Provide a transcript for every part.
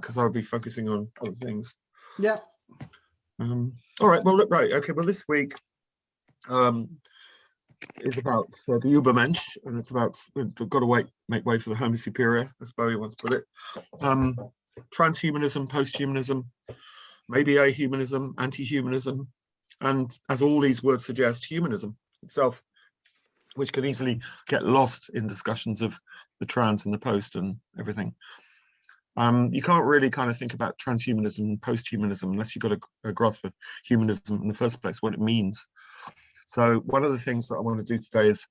because I'll be focusing on other things. Yeah. All right. Well, look, right. Okay. Well, this week is about the Übermensch, and it's about we've got to make way for the Homo superior, as Bowie once put it. Transhumanism, posthumanism, maybe ahumanism, anti-humanism, and as all these words suggest, humanism itself, which can easily get lost in discussions of the trans and the post and everything. You can't really kind of think about transhumanism and posthumanism unless you've got a grasp of humanism in the first place, what it means. So one of the things that I want to do today is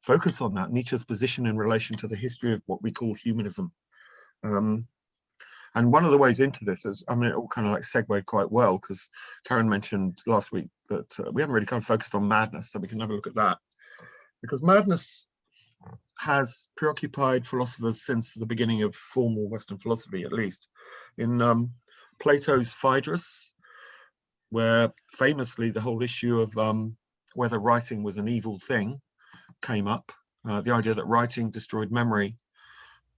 focus on that, Nietzsche's position in relation to the history of what we call humanism. And one of the ways into this is, I mean, it all kind of like segued quite well, because Karen mentioned last week that we haven't really kind of focused on madness, so we can have a look at that. Because madness has preoccupied philosophers since the beginning of formal Western philosophy, at least. In Plato's Phaedrus, where famously the whole issue of whether writing was an evil thing came up. The idea that writing destroyed memory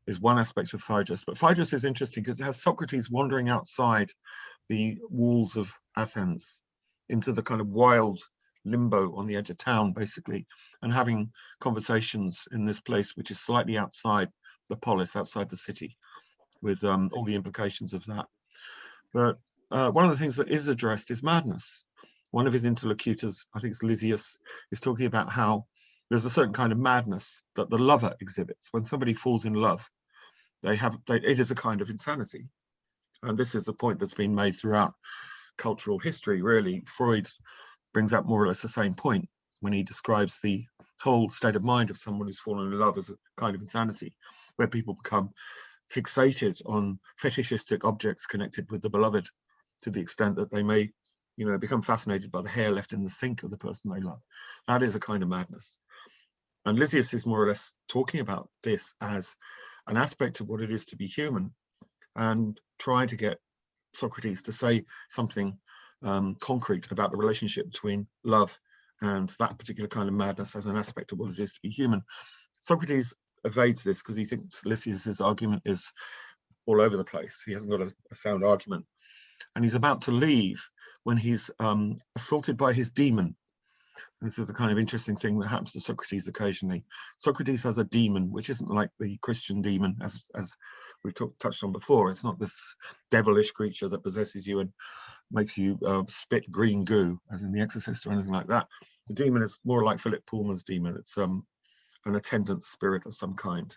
is one aspect of Phaedrus. But Phaedrus is interesting because it has Socrates wandering outside the walls of Athens into the kind of wild limbo on the edge of town, basically, and having conversations in this place which is slightly outside the polis, outside the city, with all the implications of that. But one of the things that is addressed is madness. One of his interlocutors, I think it's Lysias, is talking about how there's a certain kind of madness that the lover exhibits. When somebody falls in love, it is a kind of insanity. And this is a point that's been made throughout cultural history, really. Freud brings out more or less the same point when he describes the whole state of mind of someone who's fallen in love as a kind of insanity, where people become fixated on fetishistic objects connected with the beloved to the extent that they may, become fascinated by the hair left in the sink of the person they love. That is a kind of madness. And Lysias is more or less talking about this as an aspect of what it is to be human, and trying to get Socrates to say something concrete about the relationship between love and that particular kind of madness as an aspect of what it is to be human. Socrates evades this because he thinks Lysias's argument is all over the place. He hasn't got a sound argument. And he's about to leave when he's assaulted by his demon. This is a kind of interesting thing that happens to Socrates occasionally. Socrates has a demon, which isn't like the Christian demon, as we've touched on before. It's not this devilish creature that possesses you and makes you spit green goo, as in The Exorcist or anything like that. The demon is more like Philip Pullman's demon. It's an attendant spirit of some kind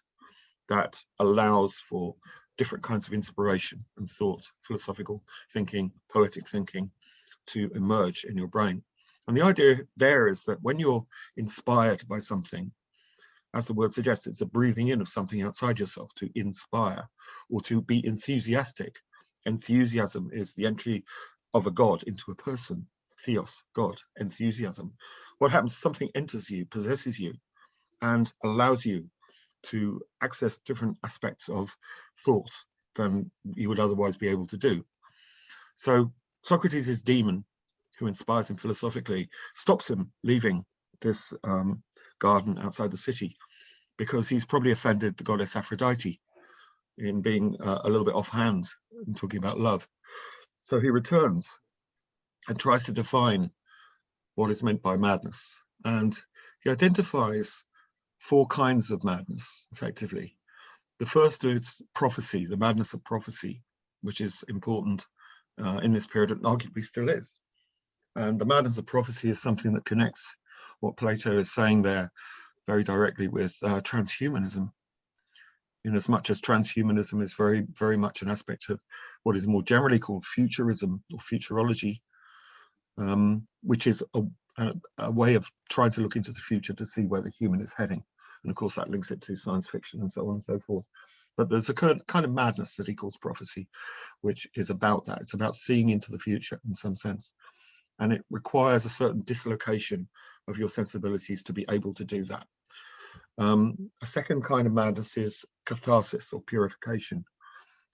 that allows for different kinds of inspiration and thought, philosophical thinking, poetic thinking, to emerge in your brain. And the idea there is that when you're inspired by something, as the word suggests, it's a breathing in of something outside yourself, to inspire or to be enthusiastic. Enthusiasm is the entry of a god into a person. Theos, God, enthusiasm. What happens? Something enters you, possesses you, and allows you to access different aspects of thought than you would otherwise be able to do. So Socrates' demon, who inspires him philosophically, stops him leaving this garden outside the city, because he's probably offended the goddess Aphrodite in being a little bit offhand in talking about love. So he returns and tries to define what is meant by madness. And he identifies 4 kinds of madness, effectively. The first is prophecy, the madness of prophecy, which is important in this period, and arguably still is. And the madness of prophecy is something that connects what Plato is saying there very directly with transhumanism, in as much as transhumanism is very, very much an aspect of what is more generally called futurism or futurology, which is a way of trying to look into the future to see where the human is heading. And of course, that links it to science fiction and so on and so forth. But there's a kind of madness that he calls prophecy, which is about that. It's about seeing into the future in some sense. And it requires a certain dislocation of your sensibilities to be able to do that. A second kind of madness is catharsis or purification.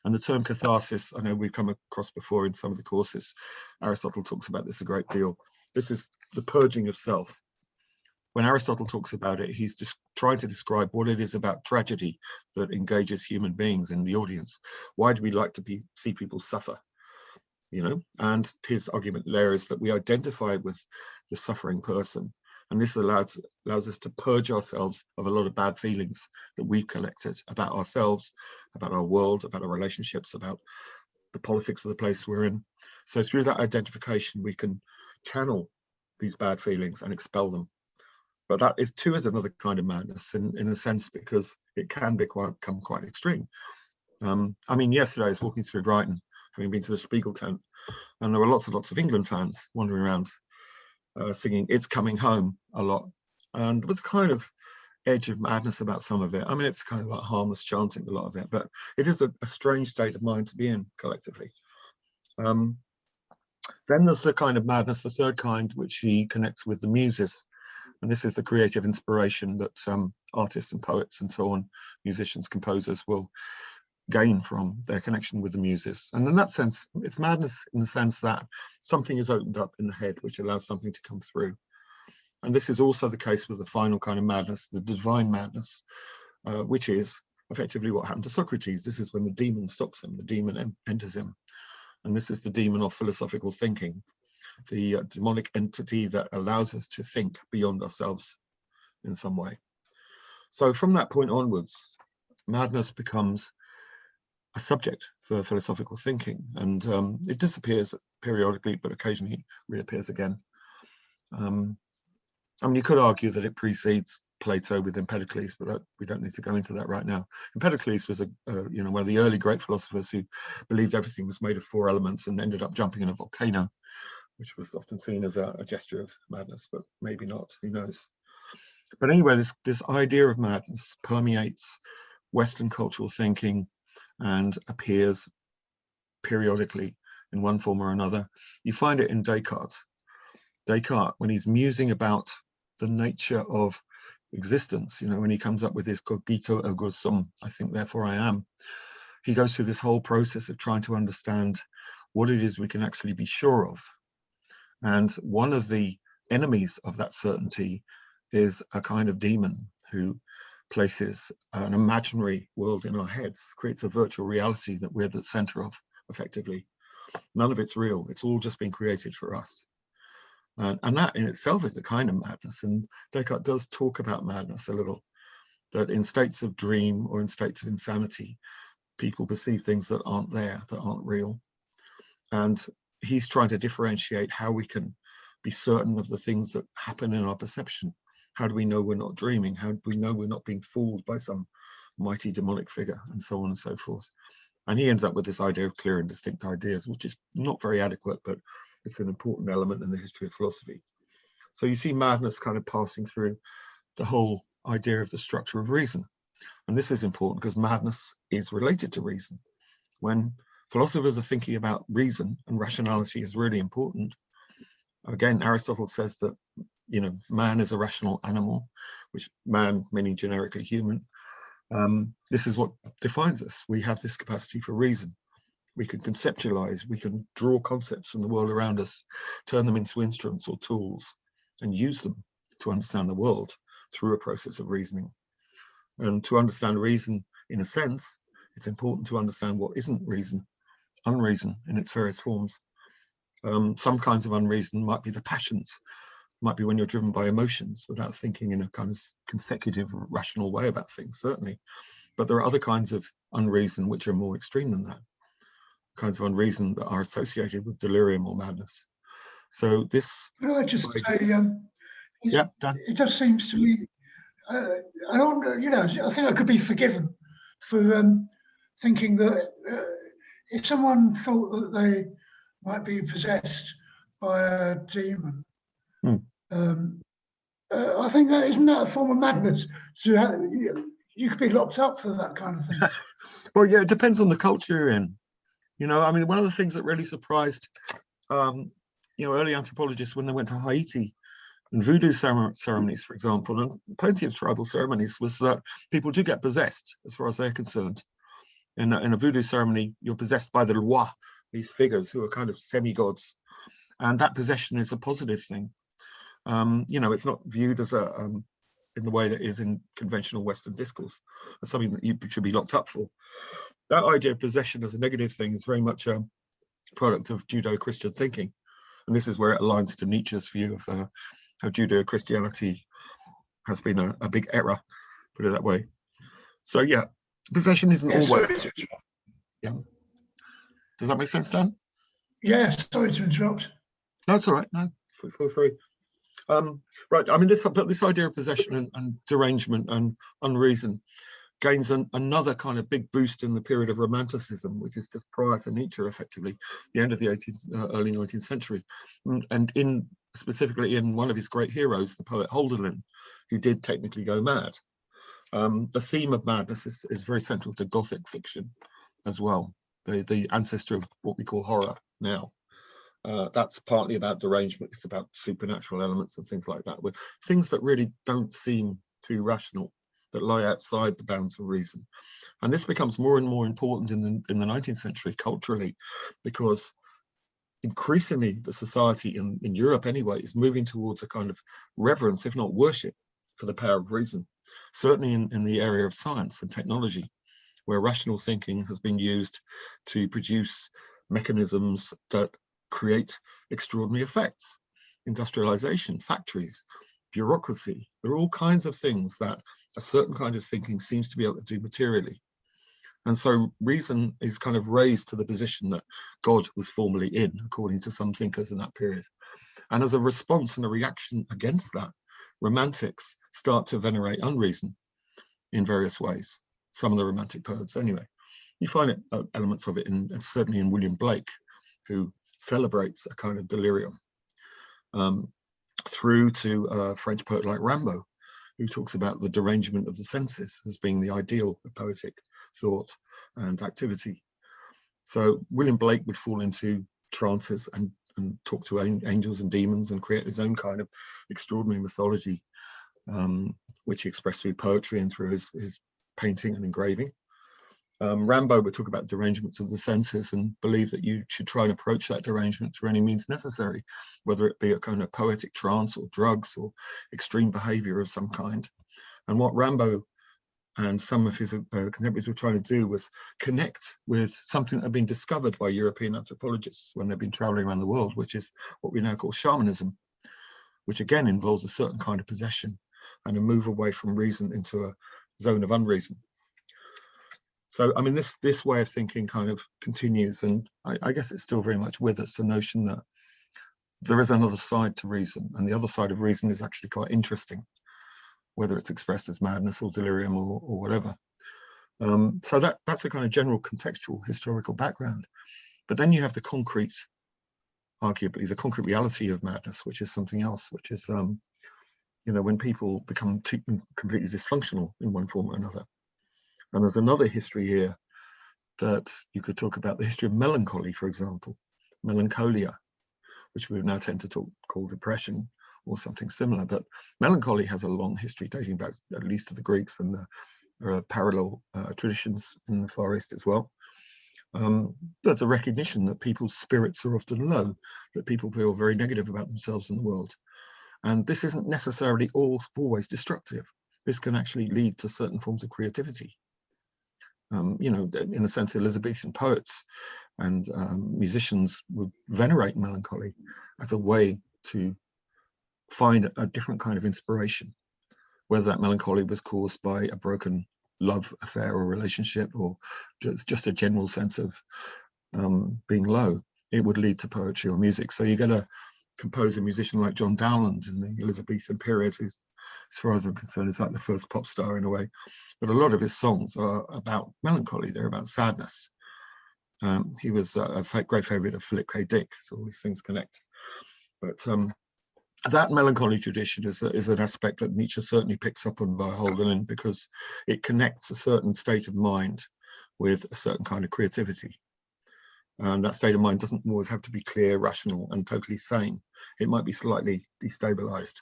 And the term catharsis, I know we've come across before in some of the courses. Aristotle talks about this a great deal. This is the purging of self. when Aristotle talks about it, he's just trying to describe what it is about tragedy that engages human beings in the audience. Why do we like to see people suffer? You know, and his argument there is that we identify with the suffering person, and this allows us to purge ourselves of a lot of bad feelings that we've collected about ourselves, about our world, about our relationships, about the politics of the place we're in. So through that identification, we can channel these bad feelings and expel them. But that is too is another kind of madness in a sense, because it can become quite extreme. I mean, yesterday I was walking through Brighton, having been to the Spiegel tent, and there were lots and lots of England fans wandering around singing "It's Coming Home" a lot, and there was a kind of edge of madness about some of it. I mean, it's kind of like harmless chanting, a lot of it, but it is a strange state of mind to be in collectively. Then there's the kind of madness, the third kind, which he connects with the muses. And this is the creative inspiration that artists and poets and so on, musicians, composers will gain from their connection with the muses. And in that sense, it's madness in the sense that something is opened up in the head, which allows something to come through. And this is also the case with the final kind of madness, the divine madness, which is effectively what happened to Socrates. This is when the demon stops him, the demon enters him. And this is the demon of philosophical thinking, the demonic entity that allows us to think beyond ourselves in some way. So from that point onwards, madness becomes a subject for philosophical thinking, and it disappears periodically, but occasionally reappears again. I mean, you could argue that it precedes Plato with Empedocles, but we don't need to go into that right now. Empedocles was one of the early great philosophers who believed everything was made of 4 elements and ended up jumping in a volcano, which was often seen as a gesture of madness, but maybe not, who knows. But anyway, this idea of madness permeates Western cultural thinking and appears periodically in one form or another. You find it in Descartes. Descartes, when he's musing about the nature of existence, you know, when he comes up with this cogito ergo sum, I think therefore I am, he goes through this whole process of trying to understand what it is we can actually be sure of. And one of the enemies of that certainty is a kind of demon who places an imaginary world in our heads, creates a virtual reality that we're the center of, effectively. None of it's real. It's all just been created for us. And that in itself is a kind of madness. And Descartes does talk about madness a little, that in states of dream or in states of insanity, people perceive things that aren't there, that aren't real. And he's trying to differentiate how we can be certain of the things that happen in our perception. How do we know we're not dreaming? How do we know we're not being fooled by some mighty demonic figure, and so on and so forth? And he ends up with this idea of clear and distinct ideas, which is not very adequate, but it's an important element in the history of philosophy. So you see madness kind of passing through the whole idea of the structure of reason. And this is important because madness is related to reason. When philosophers are thinking about reason, and rationality is really important. Again, Aristotle says that, you know, man is a rational animal, which man meaning generically human. This is what defines us. We have this capacity for reason. We can conceptualize, we can draw concepts from the world around us, turn them into instruments or tools, and use them to understand the world through a process of reasoning. And to understand reason, in a sense, it's important to understand what isn't reason, unreason in its various forms. Some kinds of unreason might be the passions, might be when you're driven by emotions without thinking in a kind of consecutive, rational way about things, certainly. But there are other kinds of unreason which are more extreme than that, kinds of unreason that are associated with delirium or madness. So this... Can I just say, yeah, Dan. It just seems to me, I don't, you know, I think I could be forgiven for thinking that if someone thought that they might be possessed by a demon, I think that isn't that a form of madness. So you could be locked up for that kind of thing. Well, yeah, it depends on the culture you're in. You know, I mean, one of the things that really surprised, you know, early anthropologists when they went to Haiti and voodoo ceremonies, for example, and plenty of tribal ceremonies, was that people do get possessed, as far as they're concerned. In a voodoo ceremony, you're possessed by the Loi, these figures who are kind of semi-gods, and that possession is a positive thing. You know, it's not viewed as a in the way that is in conventional Western discourse, as something that you should be locked up for. That idea of possession as a negative thing is very much a product of Judeo-Christian thinking, and this is where it aligns to Nietzsche's view of how Judeo-Christianity has been a big error, put it that way. So yeah, possession isn't always. Yeah. Does that make sense, Dan? Yeah, sorry to interrupt. No, it's all right. No, feel free. Right. I mean, this idea of possession and derangement and unreason gains another kind of big boost in the period of Romanticism, which is just prior to Nietzsche, effectively, the end of the early 19th century, and specifically in one of his great heroes, the poet Hölderlin, who did technically go mad. The theme of madness is very central to Gothic fiction as well, the ancestor of what we call horror now. That's partly about derangement. It's about supernatural elements and things like that, with things that really don't seem too rational, that lie outside the bounds of reason. And this becomes more and more important in the 19th century culturally, because increasingly the society in Europe anyway is moving towards a kind of reverence, if not worship, for the power of reason. Certainly in the area of science and technology, where rational thinking has been used to produce mechanisms that create extraordinary effects. Industrialization, factories, bureaucracy, there are all kinds of things that a certain kind of thinking seems to be able to do materially. And so reason is kind of raised to the position that God was formerly in, according to some thinkers in that period. And as a response and a reaction against that, romantics start to venerate unreason in various ways. Some of the romantic poets anyway. You find elements of it certainly in William Blake, who celebrates a kind of delirium, through to a French poet like Rimbaud, who talks about the derangement of the senses as being the ideal of poetic thought and activity. So William Blake would fall into trances and talk to angels and demons and create his own kind of extraordinary mythology, which he expressed through poetry and through his painting and engraving. Rimbaud would talk about derangements of the senses and believe that you should try and approach that derangement through any means necessary, whether it be a kind of poetic trance or drugs or extreme behavior of some kind. And what Rimbaud and some of his contemporaries were trying to do was connect with something that had been discovered by European anthropologists when they've been traveling around the world, which is what we now call shamanism, which again involves a certain kind of possession and a move away from reason into a zone of unreason. So, I mean, this way of thinking kind of continues, and I guess it's still very much with us, the notion that there is another side to reason, and the other side of reason is actually quite interesting, whether it's expressed as madness or delirium or whatever. So that's a kind of general contextual historical background. But then you have the concrete, arguably the concrete reality of madness, which is something else, which is, you know, when people become completely dysfunctional in one form or another. And there's another history here that you could talk about, the history of melancholy, for example, melancholia, which we now tend to call depression or something similar. But melancholy has a long history dating back at least to the Greeks, and there are parallel traditions in the Far East as well. There's a recognition that people's spirits are often low, that people feel very negative about themselves in the world. And this isn't necessarily always destructive. This can actually lead to certain forms of creativity. You know, in a sense, Elizabethan poets and musicians would venerate melancholy as a way to find a different kind of inspiration, whether that melancholy was caused by a broken love affair or relationship, or just a general sense of being low. It would lead to poetry or music. So you get a composer, musician like John Dowland in the Elizabethan period, who's, as far as I'm concerned, is like the first pop star in a way. But a lot of his songs are about melancholy. They're about sadness. He was a great favorite of Philip K. Dick, so all these things connect. But that melancholy tradition is an aspect that Nietzsche certainly picks up on via Hölderlin, because it connects a certain state of mind with a certain kind of creativity. And that state of mind doesn't always have to be clear, rational, and totally sane. It might be slightly destabilized.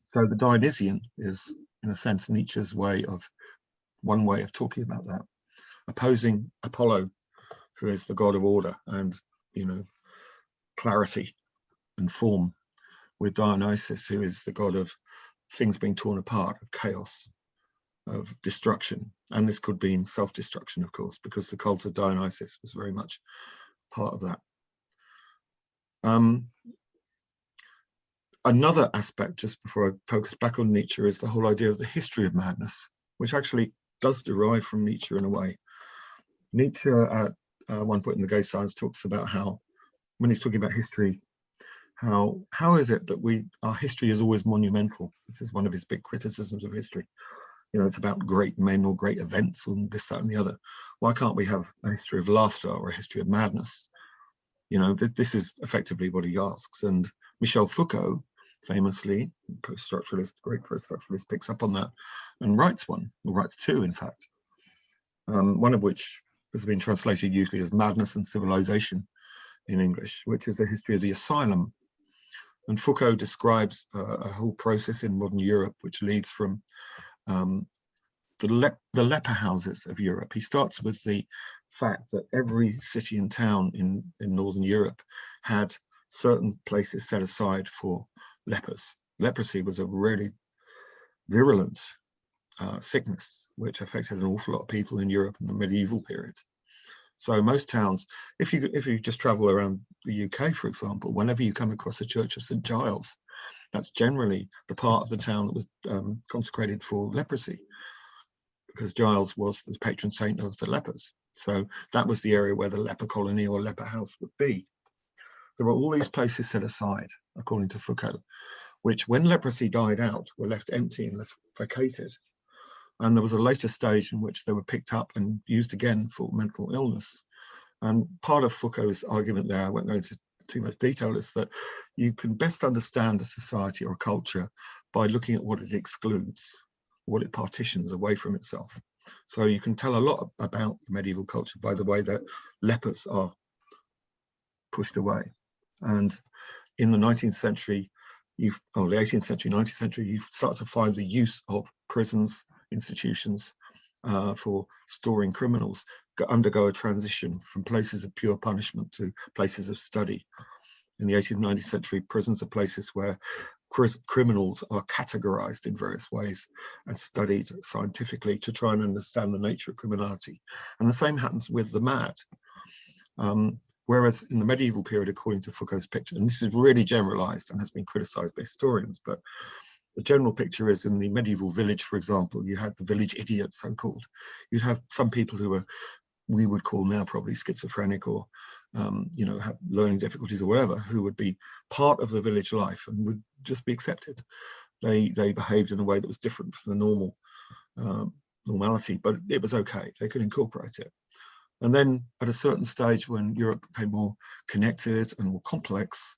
So the Dionysian is, in a sense, Nietzsche's one way of talking about that, opposing Apollo, who is the god of order and, you know, clarity and form, with Dionysius, who is the god of things being torn apart, of chaos, of destruction. And this could be in self-destruction, of course, because the cult of Dionysius was very much part of that. Another aspect, just before I focus back on Nietzsche, is the whole idea of the history of madness, which actually does derive from Nietzsche in a way. Nietzsche at one point in the Gay Science talks about how, when he's talking about history, how is it that our history is always monumental? This is one of his big criticisms of history. You know, it's about great men or great events and this, that, and the other. Why can't we have a history of laughter or a history of madness? You know, this is effectively what he asks. And Michel Foucault, famously, post-structuralist, great post-structuralist, picks up on that and writes one, or writes two, in fact. One of which has been translated usually as Madness and Civilization in English, which is a history of the asylum. And Foucault describes a whole process in modern Europe, which leads from the leper houses of Europe. He starts with the fact that every city and town in Northern Europe had certain places set aside for lepers. Leprosy was a really virulent sickness, which affected an awful lot of people in Europe in the medieval period. So most towns, if you just travel around the UK, for example, whenever you come across a church of St. Giles, that's generally the part of the town that was consecrated for leprosy, because Giles was the patron saint of the lepers. So that was the area where the leper colony or leper house would be. There were all these places set aside, according to Foucault, which when leprosy died out were left empty and less vacated. And there was a later stage in which they were picked up and used again for mental illness. And part of Foucault's argument there, I won't go into too much detail, is that you can best understand a society or a culture by looking at what it excludes, what it partitions away from itself. So you can tell a lot about the medieval culture by the way that lepers are pushed away. And in the 19th century, the 18th century, 19th century, you start to find the use of prisons, institutions for storing criminals undergo a transition from places of pure punishment to places of study. In the 18th, 19th century, prisons are places where criminals are categorized in various ways and studied scientifically to try and understand the nature of criminality. And the same happens with the mad. Whereas in the medieval period, according to Foucault's picture, and this is really generalized and has been criticized by historians, but the general picture is in the medieval village, for example, you had the village idiot, so-called. You'd have some people who were, we would call now probably schizophrenic or, you know, have learning difficulties or whatever, who would be part of the village life and would just be accepted. They behaved in a way that was different from the normal normality, but it was okay. They could incorporate it. And then at a certain stage when Europe became more connected and more complex,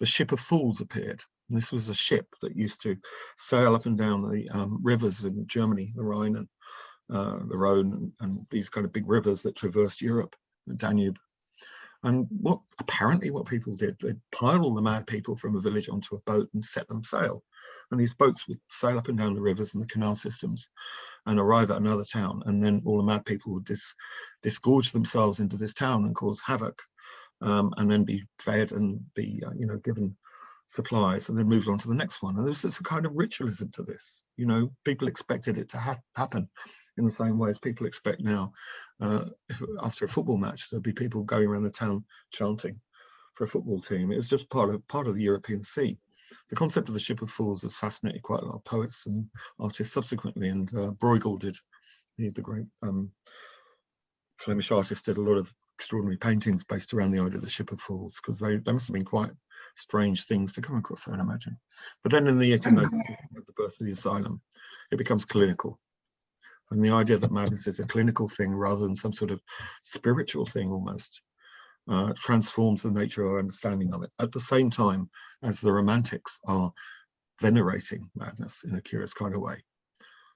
the ship of fools appeared. And this was a ship that used to sail up and down the rivers in Germany, the Rhine and the Rhone and these kind of big rivers that traversed Europe, the Danube. And apparently what people did, they'd pile all the mad people from a village onto a boat and set them sail. And these boats would sail up and down the rivers and the canal systems and arrive at another town. And then all the mad people would disgorge themselves into this town and cause havoc, and then be fed and be, you know, given supplies and then moved on to the next one. And there's a kind of ritualism to this. You know, people expected it to happen in the same way as people expect now. After a football match, there'll be people going around the town chanting for a football team. It was just part of the European sea. The concept of the ship of fools has fascinated quite a lot of poets and artists subsequently, and Bruegel did, the great Flemish artist, did a lot of extraordinary paintings based around the idea of the ship of fools, because they must have been quite strange things to come across, I would imagine. But then in the 1890s, at the birth of the asylum, it becomes clinical. And the idea that madness is a clinical thing rather than some sort of spiritual thing almost transforms the nature of our understanding of it, at the same time as the Romantics are venerating madness in a curious kind of way.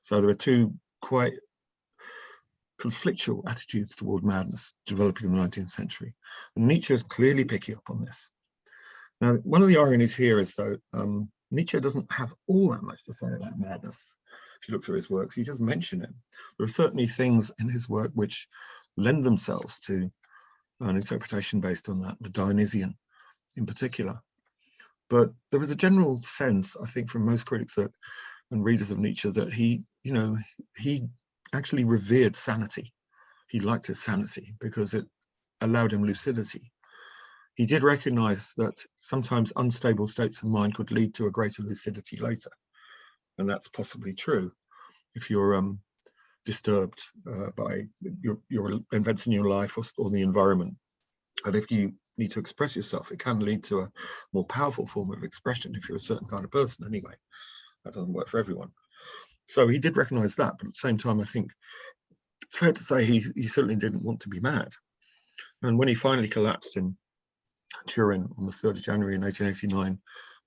So there are two quite conflictual attitudes toward madness developing in the 19th century. And Nietzsche is clearly picking up on this. Now, one of the ironies here is, though, Nietzsche doesn't have all that much to say about madness. If you look through his works, he does mention it. There are certainly things in his work which lend themselves to an interpretation based on that, the Dionysian in particular. But there was a general sense, I think, from most critics and readers of Nietzsche, that he actually revered sanity. He liked his sanity because it allowed him lucidity. He did recognize that sometimes unstable states of mind could lead to a greater lucidity later. And that's possibly true if you're disturbed by your events in your life or the environment. And if you need to express yourself, it can lead to a more powerful form of expression if you're a certain kind of person anyway. That doesn't work for everyone. So he did recognize that, but at the same time, I think it's fair to say he certainly didn't want to be mad. And when he finally collapsed in Turin on the 3rd of January in 1889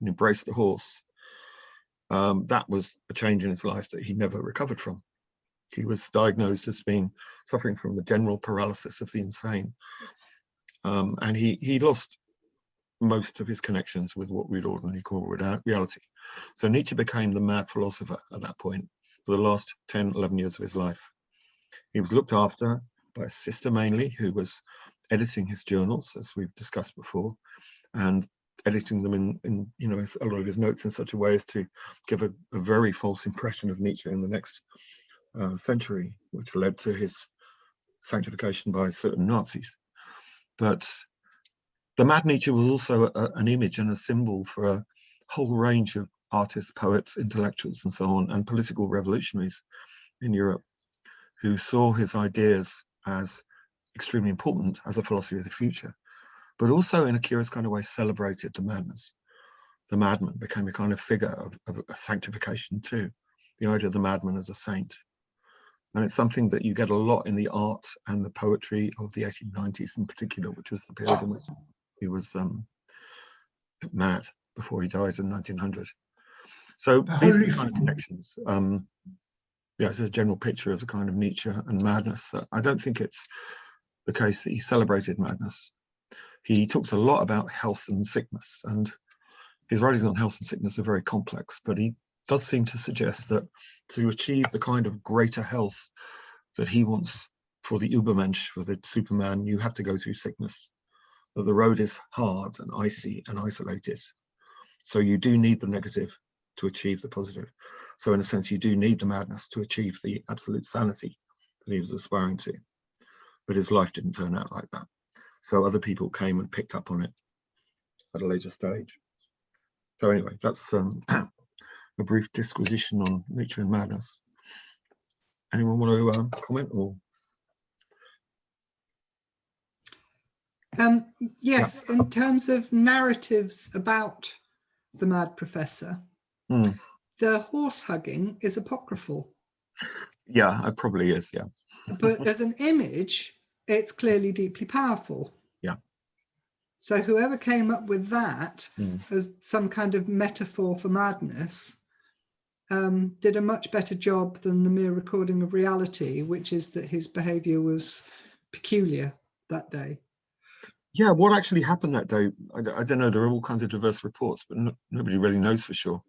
and embraced the horse, that was a change in his life that he never recovered from. He was diagnosed as suffering from the general paralysis of the insane. And he lost most of his connections with what we'd ordinarily call reality. So Nietzsche became the mad philosopher at that point for the last 10, 11 years of his life. He was looked after by a sister mainly, who was editing his journals, as we've discussed before, and editing them in a lot of his notes in such a way as to give a very false impression of Nietzsche in the next century, which led to his sanctification by certain Nazis. But the mad Nietzsche was also an image and a symbol for a whole range of artists, poets, intellectuals, and so on, and political revolutionaries in Europe, who saw his ideas as extremely important as a philosophy of the future, but also in a curious kind of way celebrated the madness. The madman became a kind of figure of a sanctification too, the idea of the madman as a saint. And it's something that you get a lot in the art and the poetry of the 1890s in particular, which was the period in which he was mad before he died in 1900. So these are the kind of connections. Yeah, it's a general picture of the kind of Nietzsche and madness. I don't think it's the case that he celebrated madness. He talks a lot about health and sickness, and his writings on health and sickness are very complex, but he does seem to suggest that to achieve the kind of greater health that he wants for the Übermensch, for the Superman, you have to go through sickness. That the road is hard and icy and isolated. So you do need the negative to achieve the positive. So in a sense, you do need the madness to achieve the absolute sanity that he was aspiring to. But his life didn't turn out like that. So other people came and picked up on it at a later stage. So anyway, that's a brief disquisition on Nietzsche and madness. Anyone want to comment or? Yes, yeah. In terms of narratives about the mad professor, the horse hugging is apocryphal. Yeah, it probably is, yeah. But as an image, it's clearly deeply powerful. Yeah. So whoever came up with that as some kind of metaphor for madness did a much better job than the mere recording of reality, which is that his behavior was peculiar that day. Yeah, what actually happened that day, I don't know, there are all kinds of diverse reports, but nobody really knows for sure.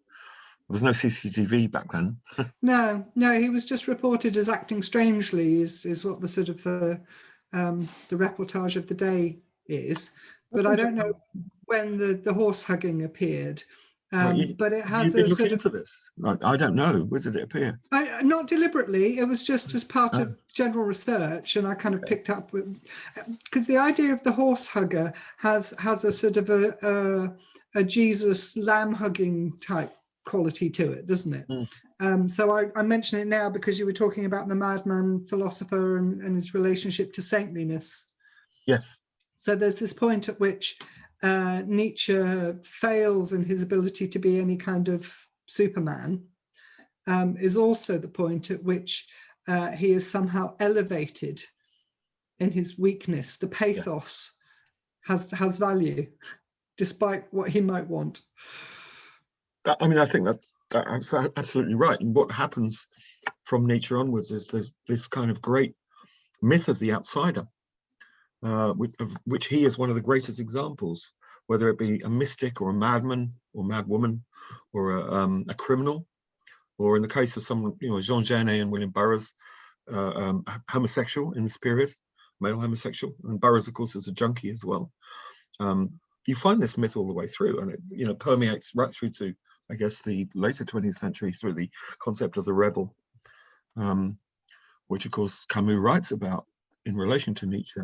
There was no CCTV back then. No, he was just reported as acting strangely, is what the sort of the reportage of the day is. But I don't know when the horse hugging appeared. But it has a sort of. For this, I don't know. Where did it appear? Not deliberately. It was just as part of general research, and I kind of picked up with, because the idea of the horse hugger has a sort of a Jesus lamb hugging type quality to it, doesn't it? So I mention it now because you were talking about the madman philosopher and his relationship to saintliness. Yes. So there's this point at which Nietzsche fails in his ability to be any kind of Superman, is also the point at which he is somehow elevated in his weakness. The pathos has value, despite what he might want. I think that's absolutely right. And what happens from Nietzsche onwards is there's this kind of great myth of the outsider, of which he is one of the greatest examples, whether it be a mystic or a madman or madwoman or a criminal, or in the case of some, Jean Genet and William Burroughs, homosexual in this period, male homosexual, and Burroughs, of course, is a junkie as well. you find this myth all the way through, and it permeates right through to, I guess, the later 20th century, through the concept of the rebel, which of course Camus writes about in relation to Nietzsche.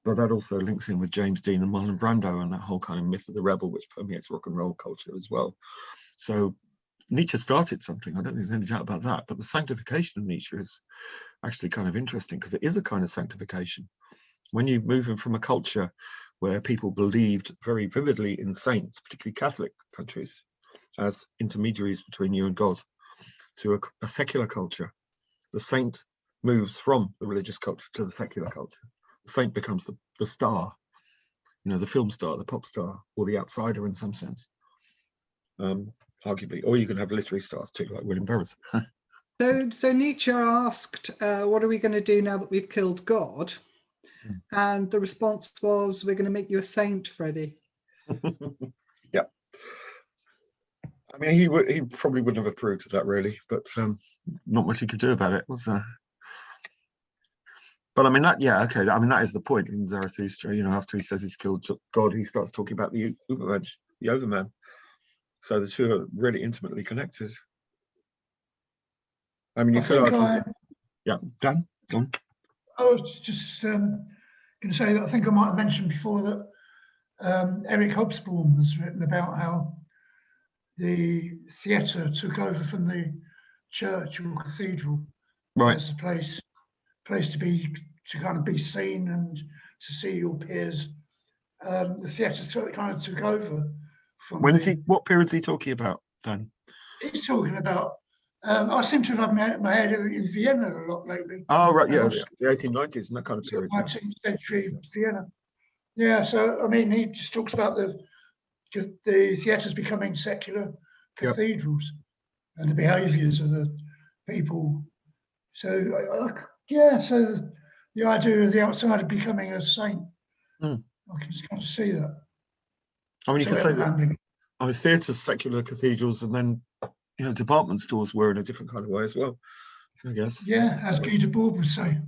But that also links in with James Dean and Marlon Brando and that whole kind of myth of the rebel, which permeates rock and roll culture as well. So Nietzsche started something, I don't think there's any doubt about that, but the sanctification of Nietzsche is actually kind of interesting, because it is a kind of sanctification. When you move in from a culture where people believed very vividly in saints, particularly Catholic countries, as intermediaries between you and God, to a secular culture, the saint moves from the religious culture to the secular culture. The saint becomes the star, the film star, the pop star, or the outsider in some sense, arguably. Or you can have literary stars too, like William Burroughs. So Nietzsche asked, what are we going to do now that we've killed God? And the response was, we're going to make you a saint, Freddie. Yeah. I mean, he probably wouldn't have approved of that, really, but not much he could do about it, was there? But I mean, okay. I mean, that is the point in Zarathustra. After he says he's killed God, he starts talking about the Ubermensch, the overman. So the two are really intimately connected. I mean, you could argue. Yeah, Dan, go on. I was just going to say that I think I might have mentioned before that Eric Hobsbawm has written about how the theatre took over from the church or cathedral, right, as a place to kind of be seen and to see your peers. The theatre kind of took over from. What period is he talking about, Dan? He's talking about. I seem to have had my head in Vienna a lot lately. Oh, right, yeah, the 1890s and that kind of period. 19th century Vienna. Yeah, so I mean, he just talks about the theatres becoming secular cathedrals, and the behaviours of the people. So so the idea of the outsider becoming a saint, I can just kind of see that. I mean, you can say that. I mean, theatres, secular cathedrals, and then department stores were in a different kind of way as well, I guess. Yeah, as Guy Debord would say.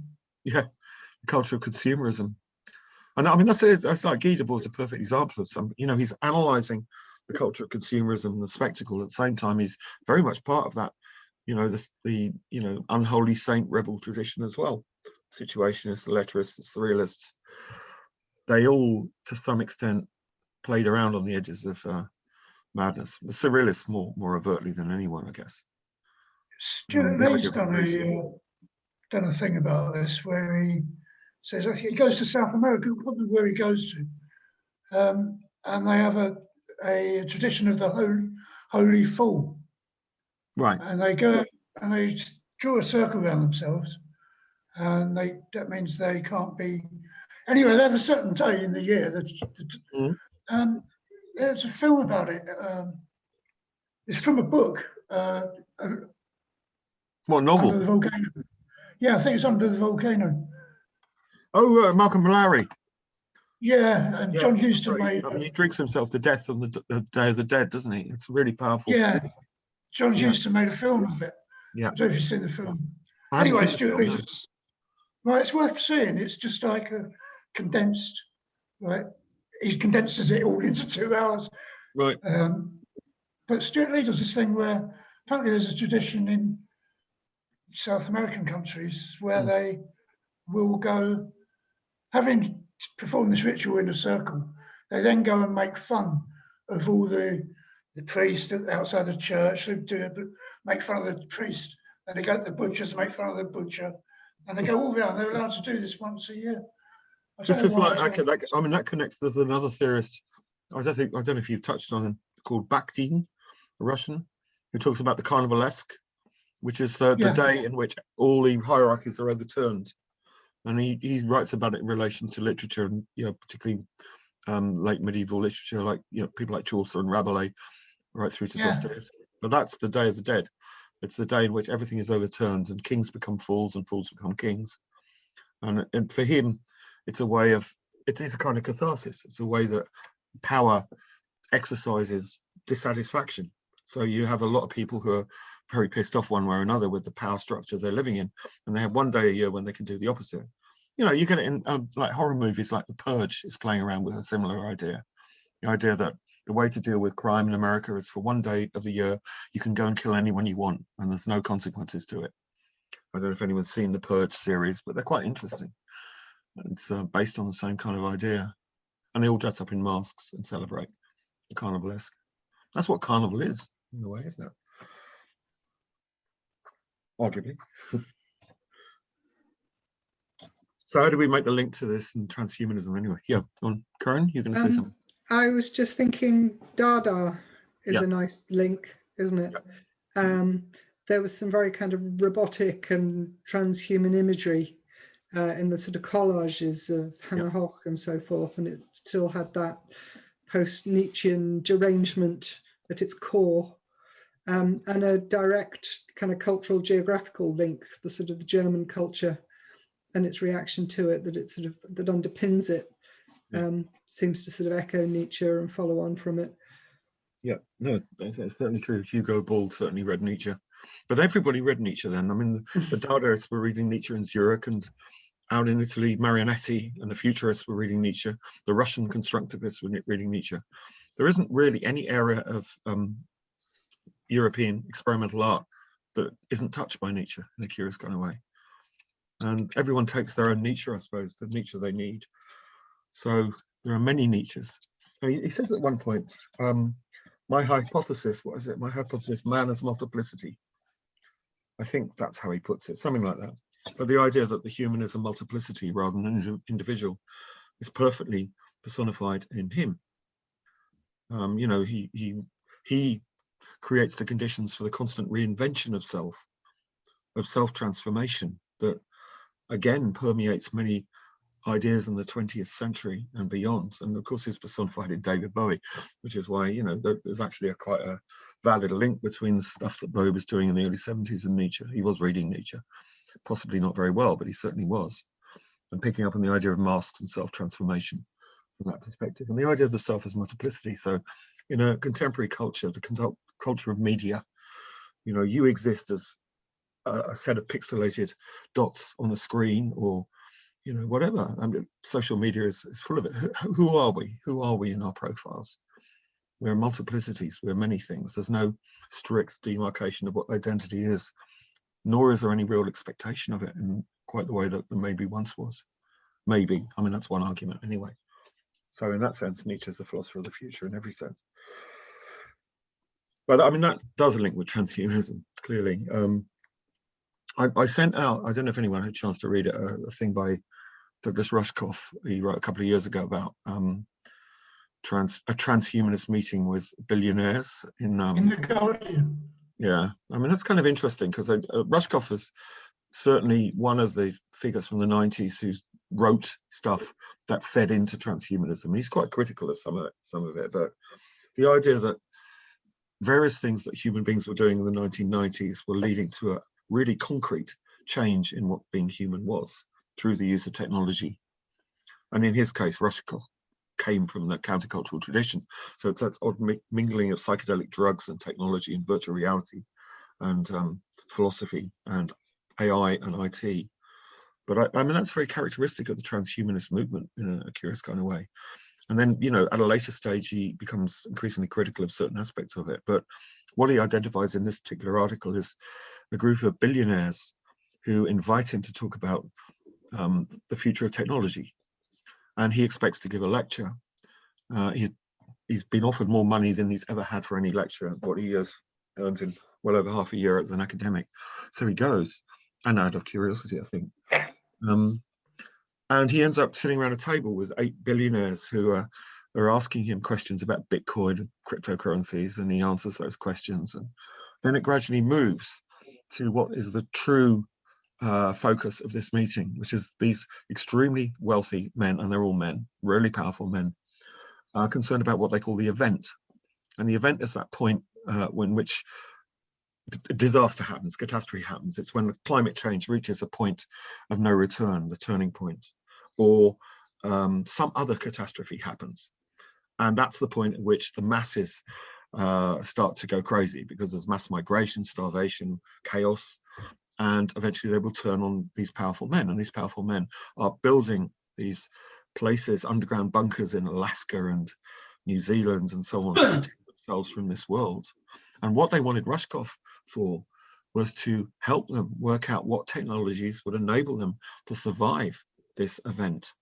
Yeah, the culture of consumerism. And I mean, that's like Guy Debord is a perfect example of some. He's analysing the culture of consumerism and the spectacle. At the same time, he's very much part of that. The unholy saint rebel tradition as well. Situationists, the letterists, the surrealists. They all, to some extent, played around on the edges of madness. The surrealists more overtly than anyone, I guess. Stuart Lee's done a thing about this where he says he goes to South America, probably where he goes to, and they have a tradition of the holy fall. Right. And they go and they draw a circle around themselves, and that means they can't be. Anyway, they have a certain day in the year that. There's a film about it. It's from a book. What novel? Under the Volcano. Yeah, I think it's Under the Volcano. Oh, Malcolm Mallory. Yeah, and John Huston made. I mean, he drinks himself to death on the Day of the Dead, doesn't he? It's really powerful. Yeah, John Huston made a film of it. Yeah. I don't know if you've seen the film. I haven't Anyway, seen Stuart the film, Lee. Right, it's worth seeing. It's just like a condensed. Right, he condenses it all into 2 hours. Right. But Stuart Lee does this thing where apparently there's a tradition in South American countries where they will go, having performed this ritual in a circle, they then go and make fun of all the priest outside the church. They do it, but make fun of the priest. And they go to the butchers and make fun of the butcher. And they go all around. They're allowed to do this once a year. This is I mean, that connects. There's another theorist. I don't know if you've touched on him, called Bakhtin, a Russian, who talks about the carnivalesque, which is the day in which all the hierarchies are overturned, and he writes about it in relation to literature, and particularly late medieval literature, like people like Chaucer and Rabelais, right through to Dostoevsky. But that's the Day of the Dead. It's the day in which everything is overturned and kings become fools and fools become kings, and for him, it is a kind of catharsis. It's a way that power exercises dissatisfaction. So you have a lot of people who are very pissed off one way or another with the power structure they're living in, and they have one day a year when they can do the opposite. You get it in like horror movies like The Purge is playing around with a similar idea. The idea that the way to deal with crime in America is for one day of the year, you can go and kill anyone you want and there's no consequences to it. I don't know if anyone's seen the Purge series, but they're quite interesting. It's based on the same kind of idea. And they all dress up in masks and celebrate the carnivalesque. That's what carnival is, in a way, isn't it? Arguably. So how do we make the link to this and transhumanism anyway? Yeah, go on. Karen, you're going to say something? I was just thinking Dada is a nice link, isn't it? Yeah. There was some very kind of robotic and transhuman imagery in the sort of collages of Hannah Hoch and so forth, and it still had that post-Nietzschean derangement at its core, and a direct kind of cultural geographical link, the sort of the German culture and its reaction to it, that it sort of that underpins it, seems to sort of echo Nietzsche and follow on from it. Yeah, no, it's certainly true. Hugo Ball certainly read Nietzsche, but everybody read Nietzsche then. I mean, the Dadaists were reading Nietzsche in Zurich, and out in Italy, Marionetti and the Futurists were reading Nietzsche. The Russian constructivists were reading Nietzsche. There isn't really any area of European experimental art that isn't touched by Nietzsche in a curious kind of way. And everyone takes their own Nietzsche, I suppose, the Nietzsche they need. So there are many Nietzsches. And he says at one point, my hypothesis, what is it? My hypothesis, man as multiplicity. I think that's how he puts it, something like that. But the idea that the human is a multiplicity rather than an individual is perfectly personified in him. You know, he creates the conditions for the constant reinvention of self-transformation that again permeates many ideas in the 20th century and beyond. And of course is personified in David Bowie, which is why, you know, there's actually quite a valid link between the stuff that Bowie was doing in the early 70s and Nietzsche. He was reading Nietzsche, possibly not very well, but he certainly was, and picking up on the idea of masks and self-transformation from that perspective, and the idea of the self as multiplicity. So in a contemporary culture, the culture of media, you know, you exist as a set of pixelated dots on a screen, or, you know, whatever. I mean, social media is full of it. Who are we? Who are we in our profiles? We're multiplicities. We're many things. There's no strict demarcation of what identity is, nor is there any real expectation of it in quite the way that there maybe once was. Maybe. I mean, that's one argument anyway. So in that sense, Nietzsche is a philosopher of the future in every sense. But I mean, that does link with transhumanism, clearly. I sent out, I don't know if anyone had a chance to read it, a thing by Douglas Rushkoff. He wrote a couple of years ago about a transhumanist meeting with billionaires in the Guardian. Yeah, I mean, that's kind of interesting because Rushkoff is certainly one of the figures from the 90s who wrote stuff that fed into transhumanism. He's quite critical of some of it, but the idea that various things that human beings were doing in the 1990s were leading to a really concrete change in what being human was through the use of technology. And in his case, Rushkoff came from the countercultural tradition. So it's that odd mingling of psychedelic drugs and technology and virtual reality and philosophy and AI and IT. But I mean, that's very characteristic of the transhumanist movement in a curious kind of way. And then, you know, at a later stage, he becomes increasingly critical of certain aspects of it. But what he identifies in this particular article is a group of billionaires who invite him to talk about the future of technology. And he expects to give a lecture. He's been offered more money than he's ever had for any lecture. What he has earns in well over half a year as an academic. So he goes, and out of curiosity, I think. And he ends up sitting around a table with 8 billionaires who are asking him questions about Bitcoin and cryptocurrencies, and he answers those questions. And then it gradually moves to what is the true focus of this meeting, which is these extremely wealthy men, and they're all men, really powerful men, are concerned about what they call the event. And the event is that point when which disaster happens, catastrophe happens. It's when climate change reaches a point of no return, the turning point, or some other catastrophe happens. And that's the point at which the masses start to go crazy, because there's mass migration, starvation, chaos, and eventually they will turn on these powerful men. And these powerful men are building these places, underground bunkers in Alaska and New Zealand and so on to protect themselves from this world. And what they wanted Rushkoff for was to help them work out what technologies would enable them to survive this event.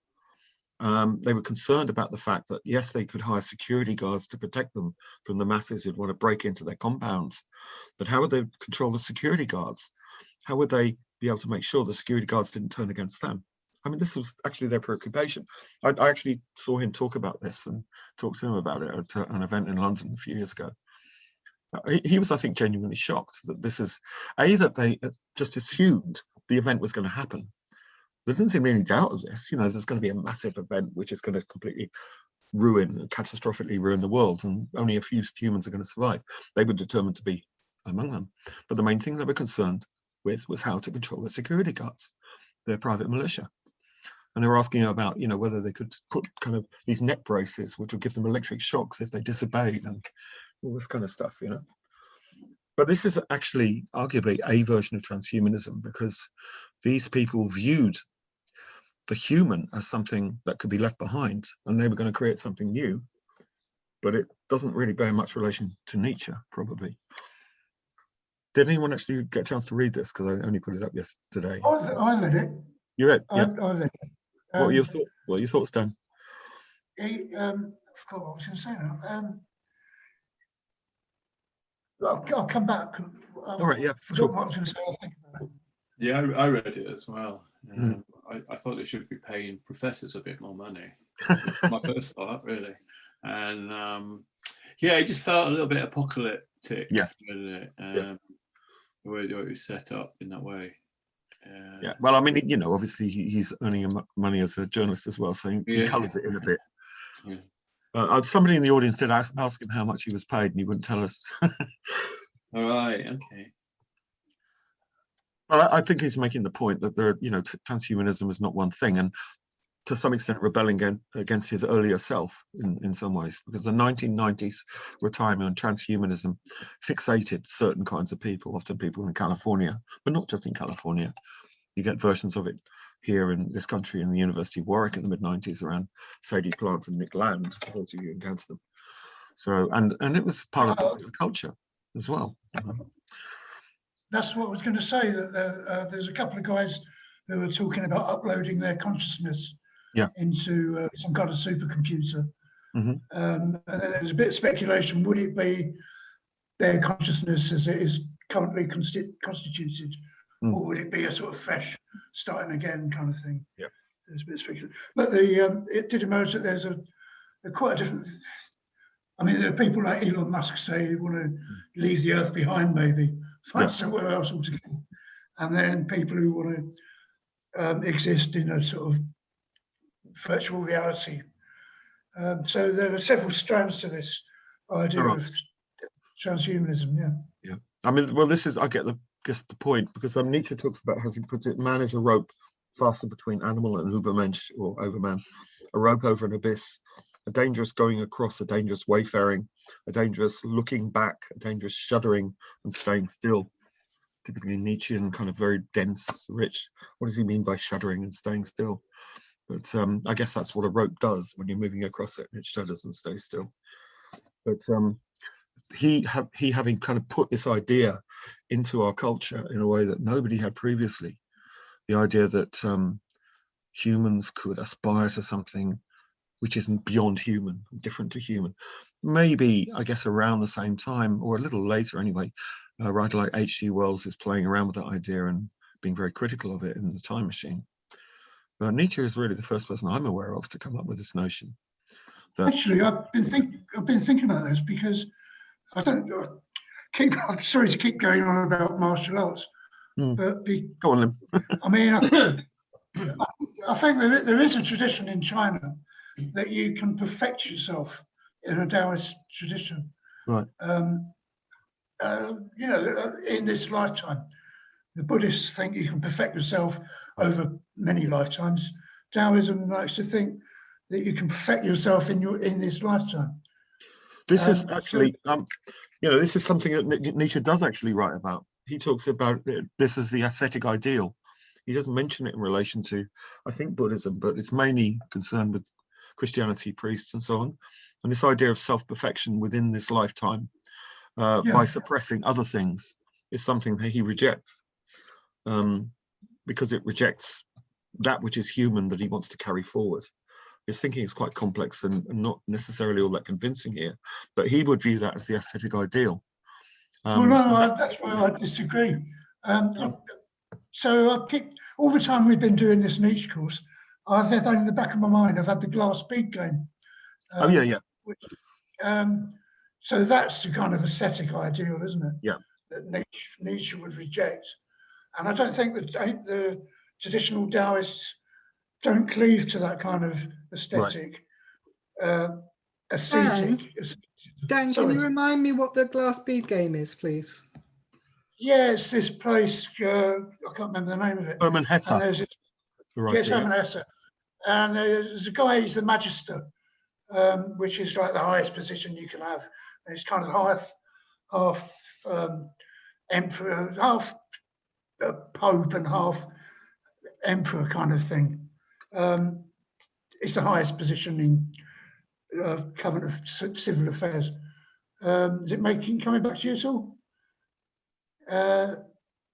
They were concerned about the fact that, yes, they could hire security guards to protect them from the masses who'd want to break into their compounds, but how would they control the security guards? How would they be able to make sure the security guards didn't turn against them? I mean, this was actually their preoccupation. I actually saw him talk about this and talked to him about it at an event in London a few years ago. He was, I think, genuinely shocked that this is, that they just assumed the event was going to happen. There didn't seem to be any doubt of this. You know, there's going to be a massive event which is going to completely catastrophically ruin the world, and only a few humans are going to survive. They were determined to be among them. But the main thing they were concerned with was how to control the security guards, their private militia. And they were asking about, you know, whether they could put kind of these neck braces, which would give them electric shocks if they disobeyed, and all this kind of stuff, you know. But this is actually arguably a version of transhumanism, because these people viewed the human as something that could be left behind, and they were going to create something new. But it doesn't really bear much relation to Nietzsche, probably. Did anyone actually get a chance to read this? Because I only put it up yesterday. I read it. You read? Yeah. I read it. What were your thoughts, Dan? I forgot what I was going to say now. I'll come back. All right, yeah, Sure. What I was going to say, I'll think about it. Yeah, I read it as well. I thought they should be paying professors a bit more money. My first thought, really. And yeah, it just felt a little bit apocalyptic. Yeah. The way it was set up in that way. Yeah, well, I mean, you know, obviously he's earning money as a journalist as well, so he colours it in a bit. Yeah. Somebody in the audience did ask him how much he was paid, and he wouldn't tell us. All right, okay. Well, I think he's making the point that transhumanism is not one thing, and to some extent rebelling against his earlier self in some ways, because the 1990s were a time when transhumanism fixated certain kinds of people, often people in California, but not just in California. You get versions of it here in this country, in the University of Warwick in the mid-90s, around Sadie Plant and Nick Land, for those of you against them. So, and it was part of popular culture as well. That's what I was going to say, that there's a couple of guys who are talking about uploading their consciousness into some kind of supercomputer. And then there's a bit of speculation, would it be their consciousness as it is currently constituted, or would it be a sort of fresh, starting again kind of thing? Yeah. There's a bit of speculation. But it did emerge that there's quite a different, I mean, there are people like Elon Musk say you want to leave the Earth behind, maybe, find somewhere else altogether. And then people who want to exist in a sort of virtual reality. So there are several strands to this idea of transhumanism. Yeah. I mean, well, this is, I guess the point, because Nietzsche talks about, as he puts it, man is a rope fastened between animal and Übermensch, or overman, a rope over an abyss, a dangerous going across, a dangerous wayfaring, a dangerous looking back, a dangerous shuddering and staying still. Typically Nietzschean, kind of very dense, rich. What does he mean by shuddering and staying still? But I guess that's what a rope does when you're moving across it. It shudders and stays still. But he having kind of put this idea into our culture in a way that nobody had previously, the idea that humans could aspire to something which isn't beyond human, different to human. Maybe, I guess, around the same time, or a little later anyway, a writer like H.G. Wells is playing around with that idea and being very critical of it in The Time Machine. But Nietzsche is really the first person I'm aware of to come up with this notion. Actually, I've been thinking about this, because I'm sorry to keep going on about martial arts, but go on, Lim. I mean, I think that there is a tradition in China that you can perfect yourself in a Taoist tradition. Right. In this lifetime. The Buddhists think you can perfect yourself over many lifetimes. Taoism likes to think that you can perfect yourself in this lifetime. This is actually, this is something that Nietzsche does actually write about. He talks about this as the ascetic ideal. He doesn't mention it in relation to, I think, Buddhism, but it's mainly concerned with Christianity, priests and so on. And this idea of self-perfection within this lifetime by suppressing other things is something that he rejects, because it rejects that which is human that he wants to carry forward. His thinking is quite complex and not necessarily all that convincing here, but he would view that as the ascetic ideal. Well, no, that's why I disagree. So I picked, all the time we've been doing this Nietzsche course, I've had in the back of my mind, I've had the glass bead game. Oh yeah. Which, so that's the kind of ascetic ideal, isn't it? Yeah. That Nietzsche would reject. And I don't think that the traditional Taoists don't cleave to that kind of aesthetic, ascetic. Dan, can you remind me what the glass bead game is, please? Yeah, it's this place, I can't remember the name of it. Hermann Hesse. Yes, Hermann Hesse. And there's a guy, he's the Magister, which is like the highest position you can have. And it's kind of half emperor, half pope and half emperor kind of thing. It's the highest position in Covenant of Civil Affairs. Is it coming back to you at all?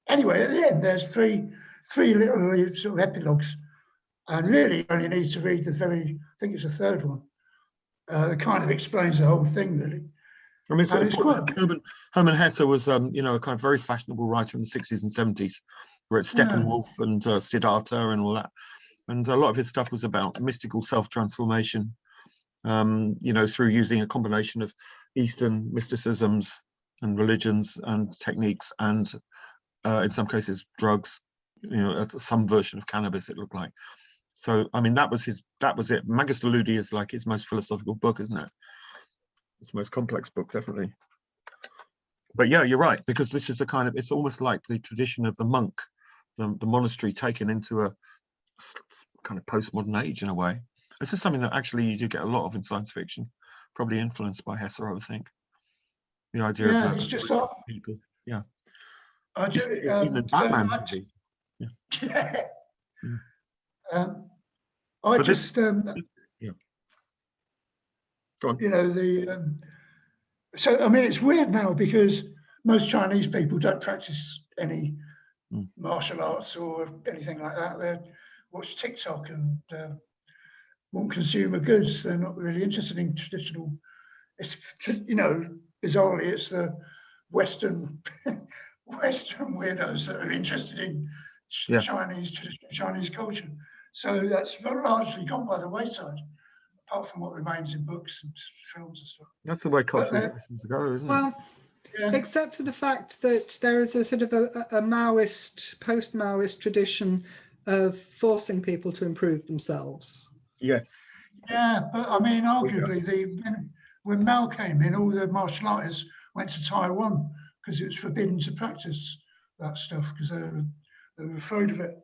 Anyway, at the end, there's three little sort of epilogues, and really you only need to read I think it's the third one. That kind of explains the whole thing, really. I mean, Hermann Hesse was, a kind of very fashionable writer in the 60s and 70s. Read Steppenwolf and Siddhartha and all that. And a lot of his stuff was about mystical self-transformation, through using a combination of Eastern mysticisms and religions and techniques and, in some cases, drugs, some version of cannabis, it looked like. So, I mean, that was it. Magister Ludi is like his most philosophical book, isn't it? It's the most complex book, definitely. But yeah, you're right, because this is it's almost like the tradition of the monk, the monastery taken into a kind of postmodern age in a way. This is something that actually you do get a lot of in science fiction, probably influenced by Hesse, I would think. The idea of it's just people. Yeah. Even in Batman movies. Yeah. Go on. So I mean, it's weird now because most Chinese people don't practice any martial arts or anything like that. They watch TikTok and want consumer goods. They're not really interested in traditional. It's bizarrely, it's the Western weirdos that are interested in Chinese culture. So that's very largely gone by the wayside, apart from what remains in books and films and stuff. That's the way cultural traditions go, isn't it? Well, except for the fact that there is a sort of a Maoist, post-Maoist tradition of forcing people to improve themselves. Yes. Yeah, but I mean, arguably, when Mao came in, all the martial artists went to Taiwan because it was forbidden to practice that stuff because they were afraid of it.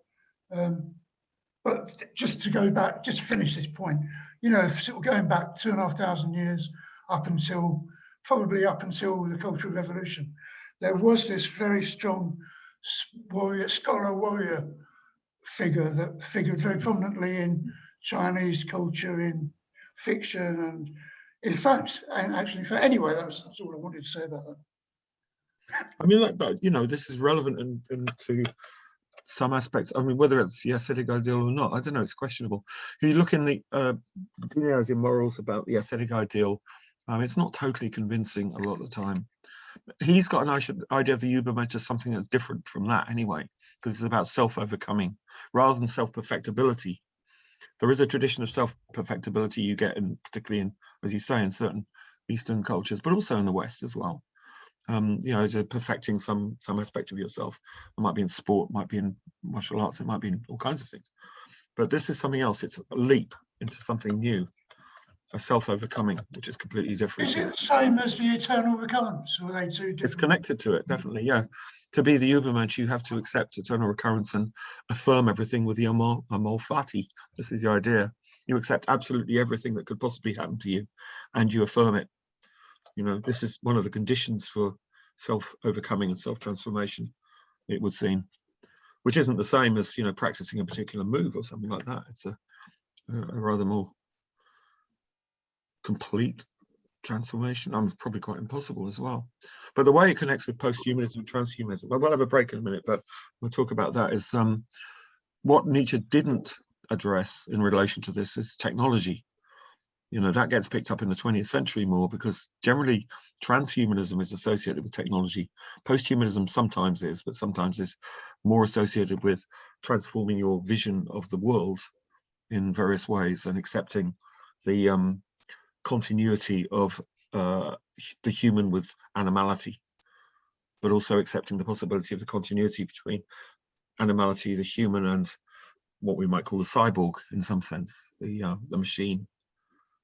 But just to finish this point, sort of going back 2,500 years up until the Cultural Revolution, there was this very strong scholar warrior figure that figured very prominently in Chinese culture, in fiction, and anyway, that's all I wanted to say about that. I mean, this is relevant and to some aspects. I mean, whether it's the ascetic ideal or not, I don't know, it's questionable. If you look in the Dionysian morals about the ascetic ideal, it's not totally convincing a lot of the time. He's got an idea of the Übermensch as something that's different from that anyway, because it's about self-overcoming rather than self-perfectibility. There is a tradition of self-perfectibility you get particularly in, as you say, in certain Eastern cultures, but also in the West as well. Perfecting some aspect of yourself. It might be in sport, might be in martial arts, it might be in all kinds of things. But this is something else. It's a leap into something new, a self-overcoming, which is completely different. Is it the same as the eternal recurrence, or are they two different? It's connected to it, definitely, yeah. To be the Übermensch, you have to accept eternal recurrence and affirm everything with the amor fati. This is the idea. You accept absolutely everything that could possibly happen to you, and you affirm it. This is one of the conditions for self-overcoming and self-transformation, it would seem, which isn't the same as, practicing a particular move or something like that. It's a rather more complete transformation. Probably quite impossible as well. But the way it connects with post-humanism and transhumanism, well, we'll have a break in a minute, but we'll talk about that, is what Nietzsche didn't address in relation to this is technology. You know, that gets picked up in the 20th century more, because generally transhumanism is associated with technology. Posthumanism sometimes is, but sometimes is more associated with transforming your vision of the world in various ways and accepting the continuity of the human with animality, but also accepting the possibility of the continuity between animality, the human, and what we might call the cyborg in some sense, the machine.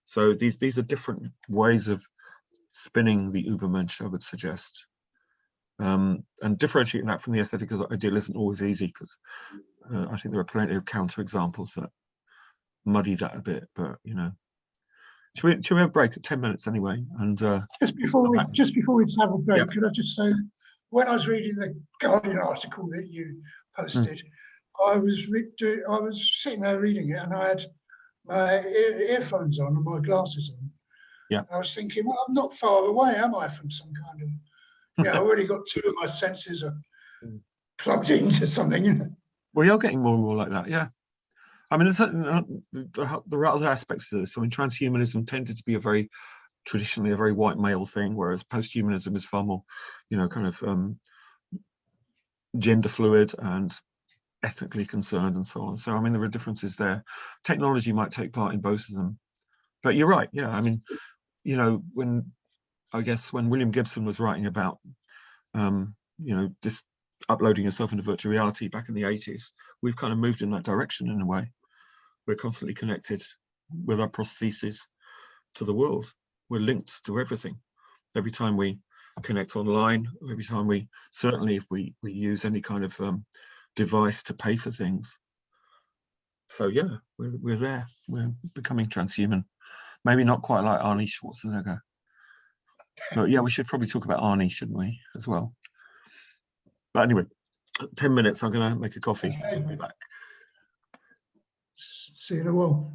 So these are different ways of spinning the Übermensch, I would suggest. And differentiating that from the aesthetic ideal isn't always easy, because I think there are plenty of counterexamples that muddy that a bit, but you know. Should we have a break at 10 minutes anyway? And just before we have a break, yeah. could I just say, when I was reading the Guardian article that you posted, I was sitting there reading it, and I had my earphones on and my glasses on. Yeah. I was thinking, well, I'm not far away, am I, from some kind of, I've already got two of my senses are plugged into something, you know. Well, you're getting more and more like that, yeah. I mean, there are other aspects to this. I mean, transhumanism tended to be traditionally a very white male thing, whereas posthumanism is far more, you know, kind of gender fluid and ethnically concerned and so on. So, I mean, there are differences there. Technology might take part in both of them. But you're right, yeah. I mean, you know, when William Gibson was writing about, you know, just uploading yourself into virtual reality back in the 80s, we've kind of moved in that direction in a way. We're constantly connected with our prostheses to the world. We're linked to everything. Every time we connect online, every time certainly if we use any kind of device to pay for things. So yeah, we're there. We're becoming transhuman. Maybe not quite like Arnie Schwarzenegger. But yeah, we should probably talk about Arnie, shouldn't we, as well? But anyway, 10 minutes, I'm going to make a coffee. Okay. I'll be back. See you in a while.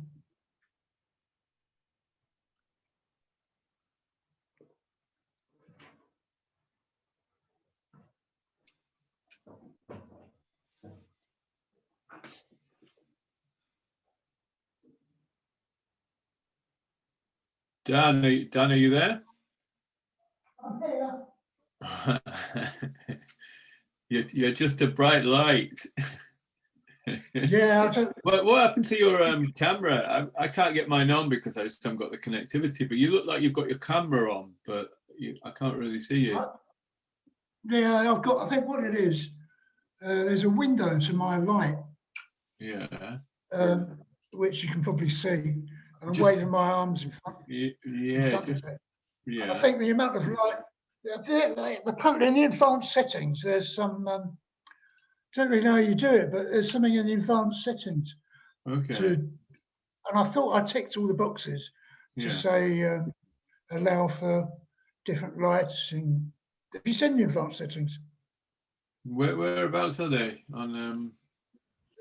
Dan, are you there? I'm here. You're just a bright light. Yeah. What happened to your camera? I can't get mine on because I still haven't got the connectivity, but you look like you've got your camera on, but I can't really see you. Yeah, I think what it is, there's a window to my right, Yeah. which you can probably see. I'm waving my arms in front, Yeah. of it. Yeah. I think the amount of light, apparently in the advanced settings, there's some, don't really know how you do it, but there's something in the advanced settings. Okay. And I thought I ticked all the boxes to say allow for different lights. Have you seen the advanced settings? Whereabouts are they? On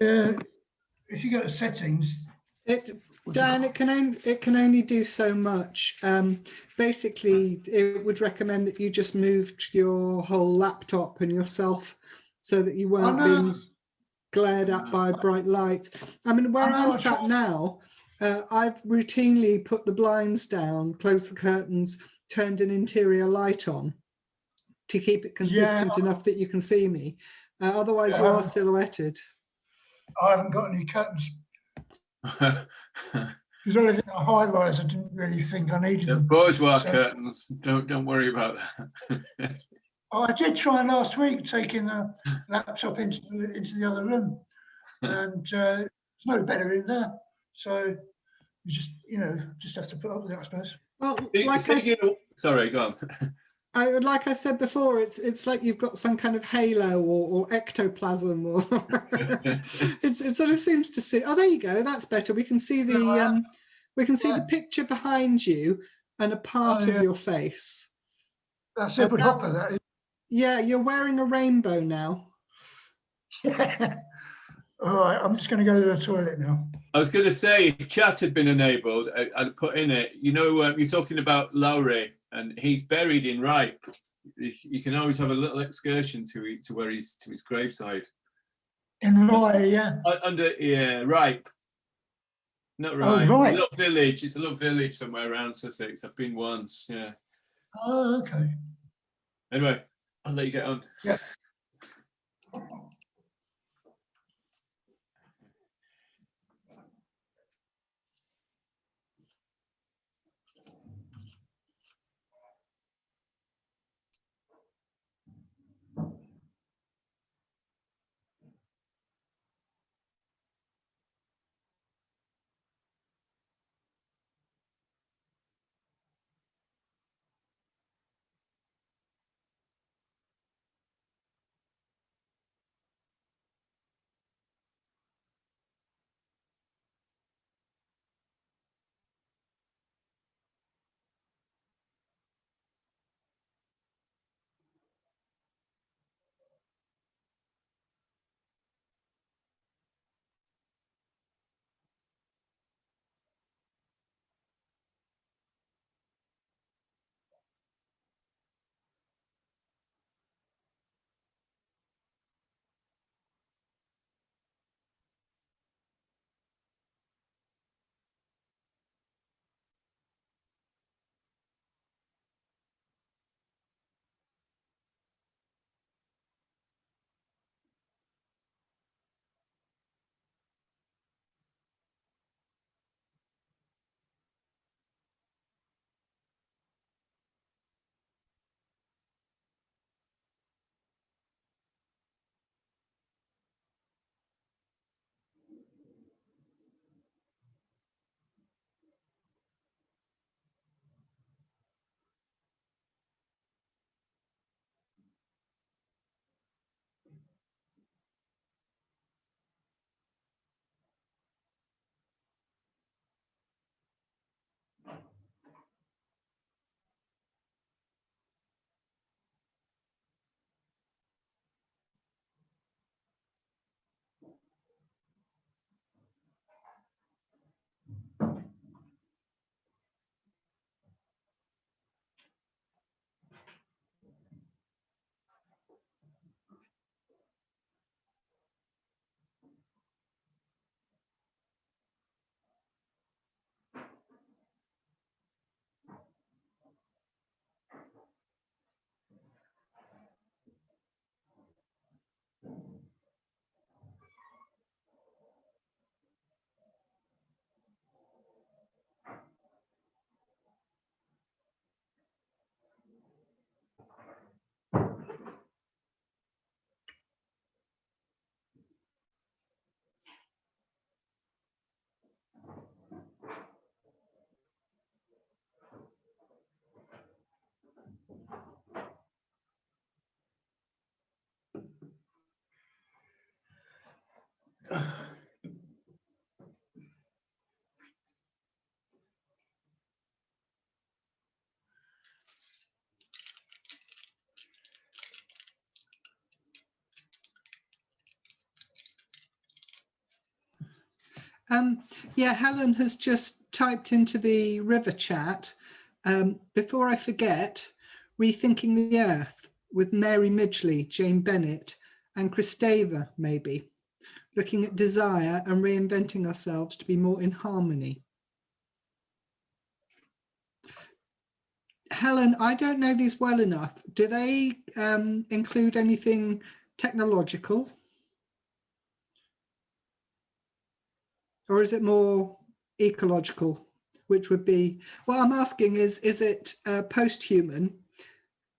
if you go to settings, Dan, it can only do so much. Basically, it would recommend that you just moved your whole laptop and yourself so that you weren't being glared at by bright lights. I mean, where I'm sat now, I've routinely put the blinds down, closed the curtains, turned an interior light on to keep it consistent enough that you can see me. Otherwise, you are silhouetted. I haven't got any curtains. Because I live in a high rise, I didn't really think I needed them. Bourgeois curtains. Don't worry about that. I did try last week taking the laptop into the other room, and it's no better in there. So you just have to put up with it, I suppose. Well, sorry, go on. Like I said before, it's like you've got some kind of halo or ectoplasm, or it sort of seems to suit. Oh, there you go. That's better. We can see the picture behind you and a part of your face. That's Edward Hopper. That is. Yeah, you're wearing a rainbow now. Yeah. All right, I'm just going to go to the toilet now. I was going to say, if chat had been enabled, I'd put in it, you know, you're talking about Lowry, and he's buried in Ripe. You can always have a little excursion to where he's, to his graveside. In Rye, yeah. Yeah, Ripe. Not Oh, right. right. A little village. It's a little village somewhere around Sussex. I've been once, yeah. Oh, okay. Anyway, I'll let you get on. Yeah. Yeah, Helen has just typed into the river chat. Before I forget, Rethinking the Earth with Mary Midgley, Jane Bennett, and Christava, maybe. Looking at desire and reinventing ourselves to be more in harmony. Helen, I don't know these well enough. Do they include anything technological? Or is it more ecological, which would be, what I'm asking is it post-human,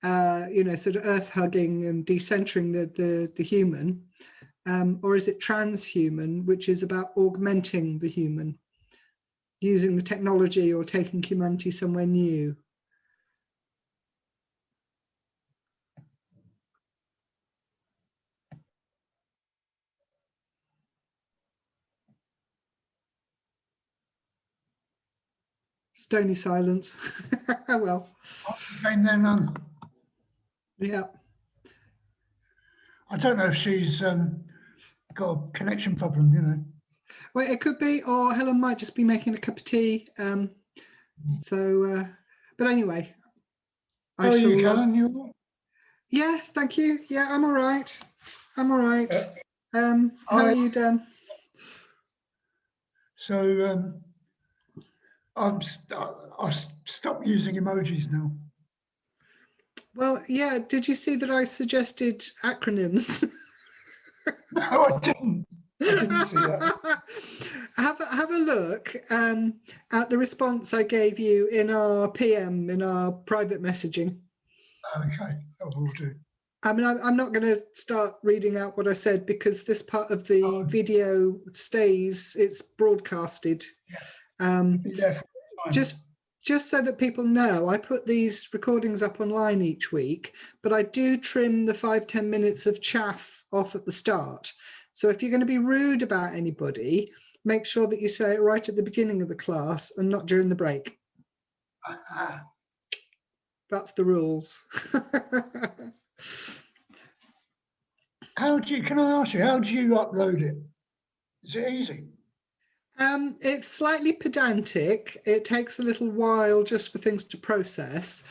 you know, sort of earth hugging and decentering the human, or is it transhuman, which is about augmenting the human, using the technology or taking humanity somewhere new? Stony silence. Well, Jane then, yeah. I don't know if she's got a connection problem, you know. Well, it could be, or Helen might just be making a cup of tea. But anyway, How are you, Helen? You all right? Yeah, thank you. Yeah, I'm all right. I'm all right. How are you, Dan? So I've stopped using emojis now. Well, yeah. Did you see that I suggested acronyms? No, I didn't. I didn't see that. Have a look at the response I gave you in our PM, in our private messaging. Okay, I will do. I mean, I'm not going to start reading out what I said because this part of the video stays, it's broadcasted. Yeah, fine. Just so that people know, I put these recordings up online each week, but I do trim the 5-10 minutes of chaff off at the start. So if you're going to be rude about anybody, make sure that you say it right at the beginning of the class and not during the break. That's the rules. Can I ask you, how do you upload it? Is it easy? It's slightly pedantic. It takes a little while just for things to process.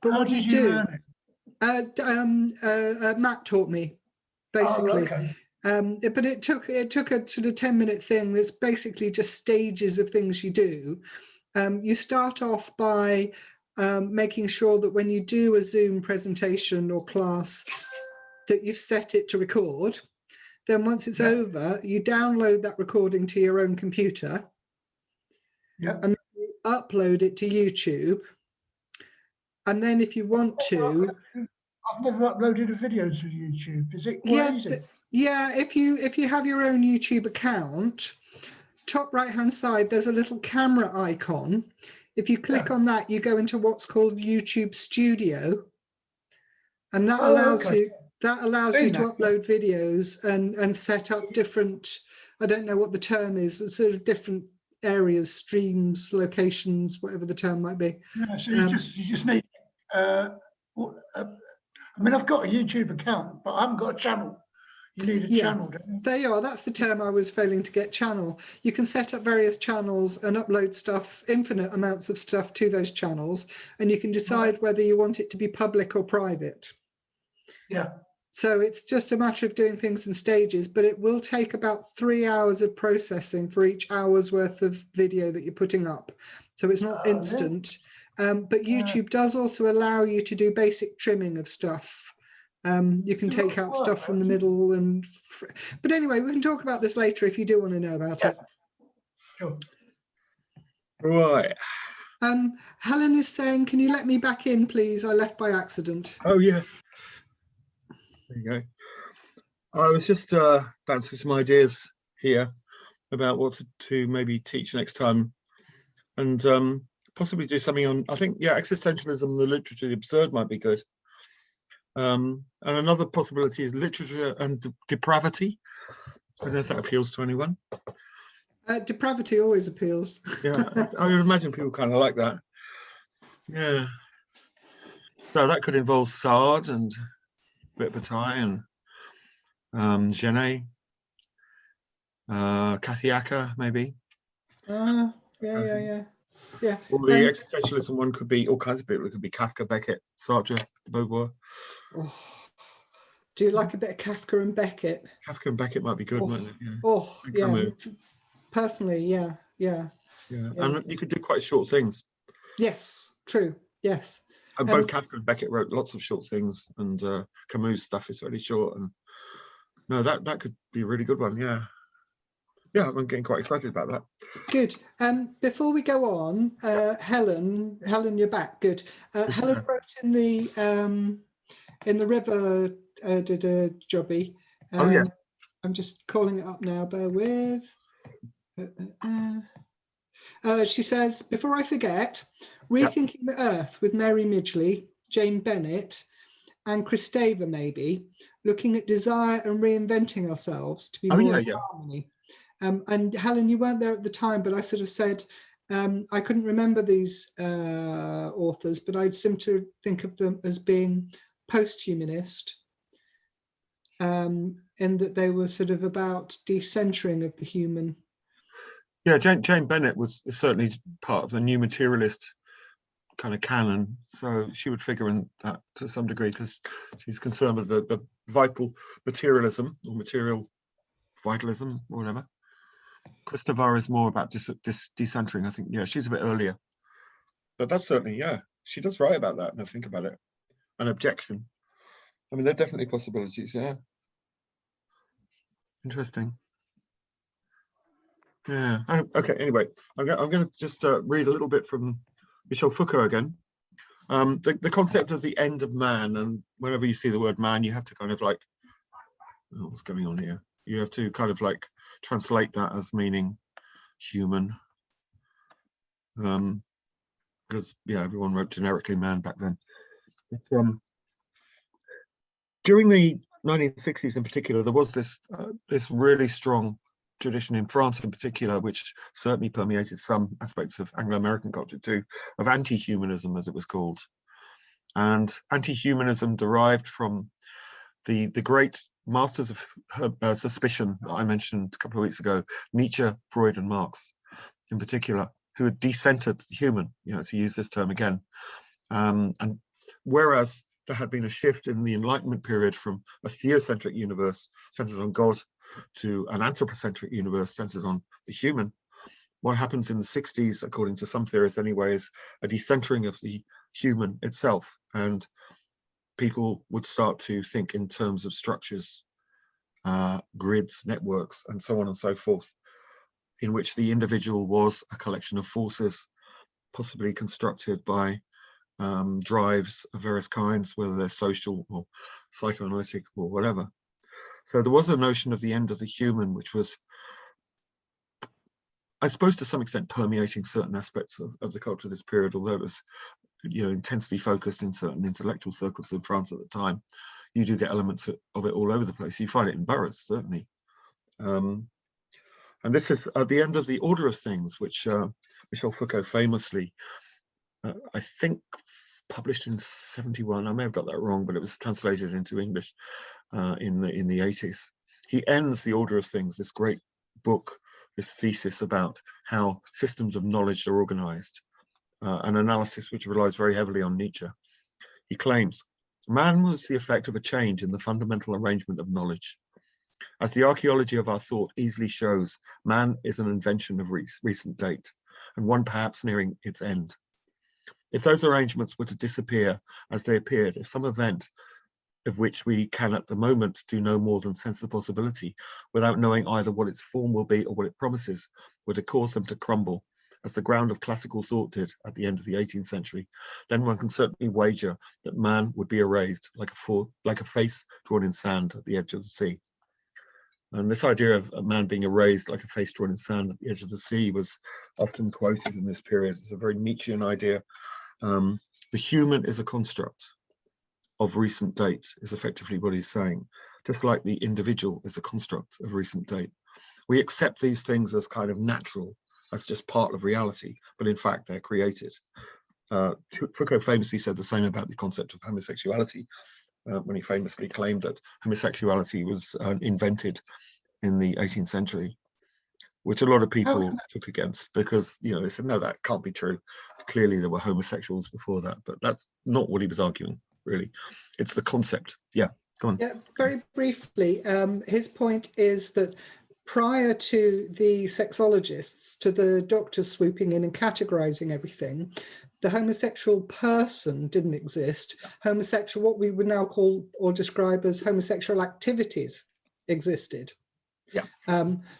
But How what did you do, learn it? Matt taught me, basically. Oh, okay. But it took a sort of 10-minute thing. There's basically just stages of things you do. You start off by making sure that when you do a Zoom presentation or class, that you've set it to record. Then once it's over, you download that recording to your own computer. Yeah. And then you upload it to YouTube. And then if you want to... I've never uploaded a video to YouTube. Is it quite easy? Yeah, if you have your own YouTube account, top right-hand side, there's a little camera icon. If you click on that, you go into what's called YouTube Studio. And that allows you... That allows you to upload videos and set up different, I don't know what the term is, but sort of different areas, streams, locations, whatever the term might be. Yeah, so you just need, I mean, I've got a YouTube account, but I haven't got a channel. You need a channel, don't you? There you are. That's the term I was failing to get, channel. You can set up various channels and upload stuff, infinite amounts of stuff to those channels, and you can decide whether you want it to be public or private. Yeah. So it's just a matter of doing things in stages, but it will take about 3 hours of processing for each hour's worth of video that you're putting up. So it's not instant, but YouTube does also allow you to do basic trimming of stuff. You can take out stuff from the middle but anyway, we can talk about this later if you do want to know about it. Sure. Right. Helen is saying, can you let me back in, please? I left by accident. Oh, yeah. There you go. I was just bouncing some ideas here about what to maybe teach next time, and possibly do something on, I think, existentialism and the literature of the absurd might be good. And another possibility is literature and depravity. I don't know if that appeals to anyone. Depravity always appeals. Yeah, I would imagine people kind of like that. Yeah. So that could involve Sard and Bit Bataille and Genet, Kathiaka, maybe. Yeah. Or the existentialism one could be all kinds of people. It could be Kafka, Beckett, Sartre, Beauvoir. Oh, do you like a bit of Kafka and Beckett? Kafka and Beckett might be good, mightn't it? Yeah. Yeah. Personally, yeah. And you could do quite short things. Yes, true. Yes. And both Kafka and Beckett wrote lots of short things, and Camus' stuff is really short. And no, that could be a really good one. Yeah, I'm getting quite excited about that. Good. Before we go on, Helen, you're back. Good. Helen wrote in the River jobby. I'm just calling it up now. Bear with. She says, before I forget, Rethinking the Earth with Mary Midgley, Jane Bennett, and Christava, maybe, looking at desire and reinventing ourselves to be more in harmony. And Helen, you weren't there at the time, but I sort of said, I couldn't remember these authors, but I'd seem to think of them as being post-humanist. in that they were sort of about decentering of the human. Yeah, Jane Bennett was certainly part of the new materialist kind of canon, so she would figure in that to some degree, because she's concerned with the vital materialism or material vitalism or whatever. Christopher is more about decentering, I think. Yeah, she's a bit earlier, but that's certainly, yeah, she does write about that. And I think about it, an objection. I mean, there are definitely possibilities. Yeah, interesting. Yeah. Okay. Anyway, I'm going to just read a little bit from Michel Foucault again. The concept of the end of man, and whenever you see the word man, you have to kind of like, oh, what's going on here? You have to kind of like translate that as meaning human, because yeah, everyone wrote generically man back then. But, during the 1960s in particular, there was this really strong tradition in France in particular, which certainly permeated some aspects of Anglo-American culture too, of anti-humanism, as it was called. And anti-humanism derived from the great masters of suspicion that I mentioned a couple of weeks ago, Nietzsche, Freud, and Marx in particular, who had decentered the human, to use this term again. And whereas there had been a shift in the Enlightenment period from a theocentric universe centered on God to an anthropocentric universe centered on the human, what happens in the 60s, according to some theorists anyway, is a decentering of the human itself. And people would start to think in terms of structures, grids, networks, and so on and so forth, in which the individual was a collection of forces, possibly constructed by drives of various kinds, whether they're social or psychoanalytic or whatever. So there was a notion of the end of the human, which was, I suppose, to some extent permeating certain aspects of the culture of this period, although it was intensely focused in certain intellectual circles in France at the time. You do get elements of it all over the place. You find it in boroughs, certainly. And this is at the end of The Order of Things, which Michel Foucault famously, I think, published in 71. I may have got that wrong, but it was translated into English in the 80s. He ends The Order of Things, this great book, this thesis about how systems of knowledge are organized, an analysis which relies very heavily on Nietzsche. He claims, man was the effect of a change in the fundamental arrangement of knowledge. As the archaeology of our thought easily shows, man is an invention of recent date, and one perhaps nearing its end. If those arrangements were to disappear as they appeared, if some event of which we can at the moment do no more than sense the possibility, without knowing either what its form will be or what it promises, were to cause them to crumble, as the ground of classical thought did at the end of the 18th century, then one can certainly wager that man would be erased like a face drawn in sand at the edge of the sea. And this idea of a man being erased like a face drawn in sand at the edge of the sea was often quoted in this period. It's a very Nietzschean idea. The human is a construct of recent date, is effectively what he's saying, just like the individual is a construct of recent date. We accept these things as kind of natural, as just part of reality, but in fact they're created. Foucault famously said the same about the concept of homosexuality, when he famously claimed that homosexuality was invented in the 18th century, which a lot of people took against, because they said, no, that can't be true. Clearly there were homosexuals before that, but that's not what he was arguing, really. It's the concept. Yeah, go on. Yeah, very briefly, his point is that prior to the sexologists, to the doctors swooping in and categorizing everything, the homosexual person didn't exist. What we would now call or describe as homosexual activities existed. Yeah.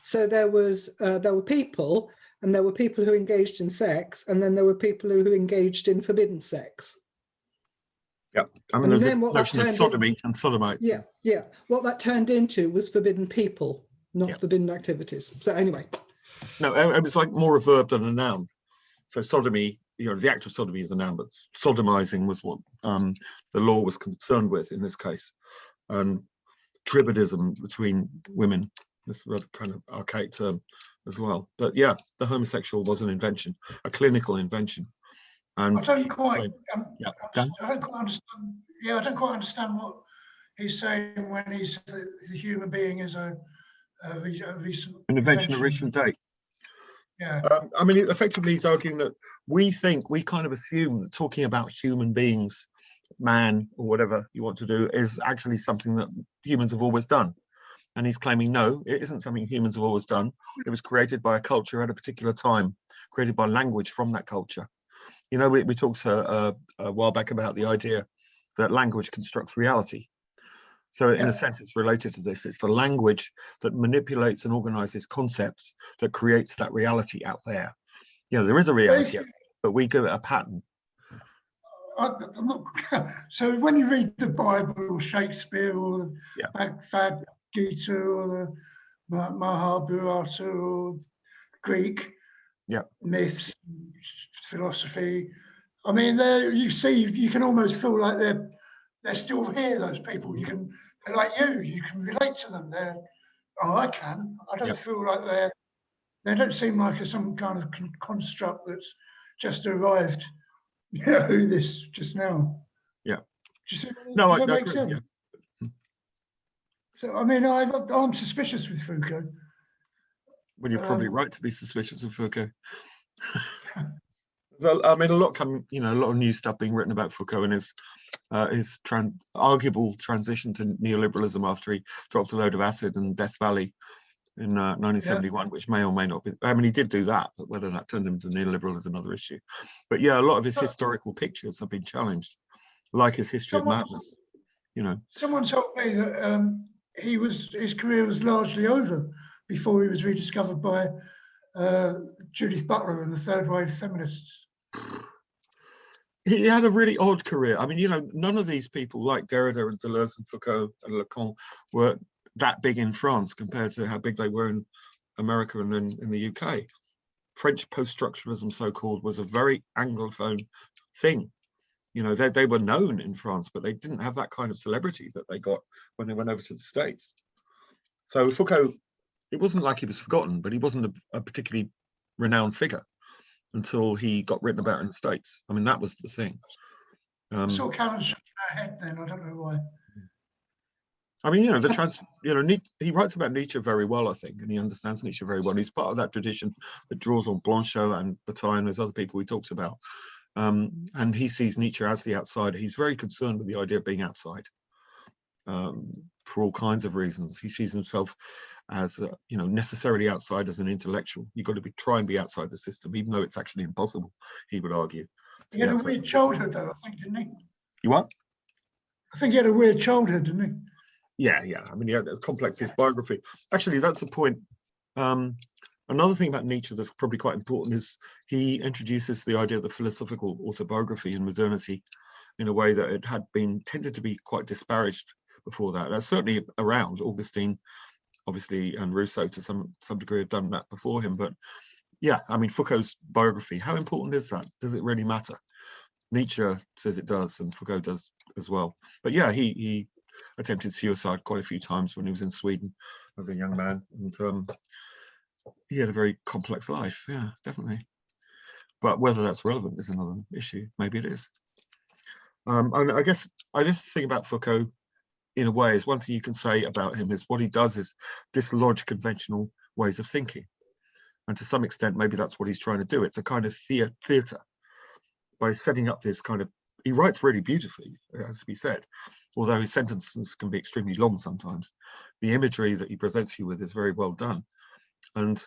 So there were people, and there were people who engaged in sex, and then there were people who engaged in forbidden sex. Yeah, I mean, and there's then this notion of sodomy and sodomites. Yeah. What that turned into was forbidden people, not forbidden activities. So anyway. No, it was like more a verb than a noun. So sodomy, the act of sodomy is a noun, but sodomizing was what the law was concerned with in this case. And tribadism between women, this rather kind of archaic term as well. But yeah, the homosexual was an invention, a clinical invention. And I don't quite Dan? understand. Yeah, I don't quite understand what he's saying when he's the human being is a recent An invention of recent date. Yeah. I mean, effectively, he's arguing that we kind of assume that talking about human beings, man, or whatever you want to do, is actually something that humans have always done. And he's claiming, no, it isn't something humans have always done. It was created by a culture at a particular time, created by language from that culture. You know, we talked a while back about the idea that language constructs reality. So in a sense, it's related to this. It's the language that manipulates and organizes concepts that creates that reality out there. You know, there is a reality, but we give it a pattern. I'm not, so when you read the Bible or Shakespeare or the Bhagavad Gita or the Mahabharata or Greek myths, philosophy, I mean, you can almost feel like they're still here. Those people, they're like you can relate to them. I don't feel like they don't seem like some kind of construct that's just arrived. You know, this just now. Yeah. Do you see, No, I that make agree. sense? Yeah. So I mean, I'm suspicious with Foucault. Well, you're probably right to be suspicious of Foucault. So, I mean, a lot of new stuff being written about Foucault and his arguable transition to neoliberalism after he dropped a load of acid in Death Valley in 1971, which may or may not be. I mean, he did do that, but whether that turned him to neoliberal is another issue. But yeah, a lot of his historical pictures have been challenged, like his history of madness. You know, someone told me that his career was largely over before he was rediscovered by Judith Butler and the third wave feminists. He had a really odd career. I mean, you know, none of these people like Derrida and Deleuze and Foucault and Lacan were that big in France compared to how big they were in America and then in the UK. French post-structuralism, so-called, was a very Anglophone thing. You know, they were known in France, but they didn't have that kind of celebrity that they got when they went over to the States. So Foucault, it wasn't like he was forgotten, but he wasn't a particularly renowned figure until he got written about in the States. I mean, that was the thing. I saw Karen shaking her head then. I don't know why. I mean, you know, he writes about Nietzsche very well, I think, and he understands Nietzsche very well. He's part of that tradition that draws on Blanchot and Bataille and those other people he talks about. And he sees Nietzsche as the outsider. He's very concerned with the idea of being outside for all kinds of reasons. He sees himself as, necessarily outside as an intellectual. You've got to try and be outside the system, even though it's actually impossible, he would argue. He had a weird childhood, though, I think, didn't he? You what? I think he had a weird childhood, didn't he? Yeah. I mean, he had a complex biography. Actually, that's the point. Another thing about Nietzsche that's probably quite important is he introduces the idea of the philosophical autobiography in modernity in a way that it had been tended to be quite disparaged before that. That's certainly around. Augustine, obviously, and Rousseau to some degree have done that before him. But yeah, I mean, Foucault's biography, how important is that? Does it really matter? Nietzsche says it does, and Foucault does as well. But yeah, he attempted suicide quite a few times when he was in Sweden as a young man, and he had a very complex life. Yeah, definitely. But whether that's relevant is another issue. Maybe it is. And I guess I just think about Foucault in a way is one thing you can say about him is what he does is dislodge conventional ways of thinking. And to some extent, maybe that's what he's trying to do. It's a kind of theatre by setting up this kind of, he writes really beautifully, it has to be said, although his sentences can be extremely long sometimes. The imagery that he presents you with is very well done. And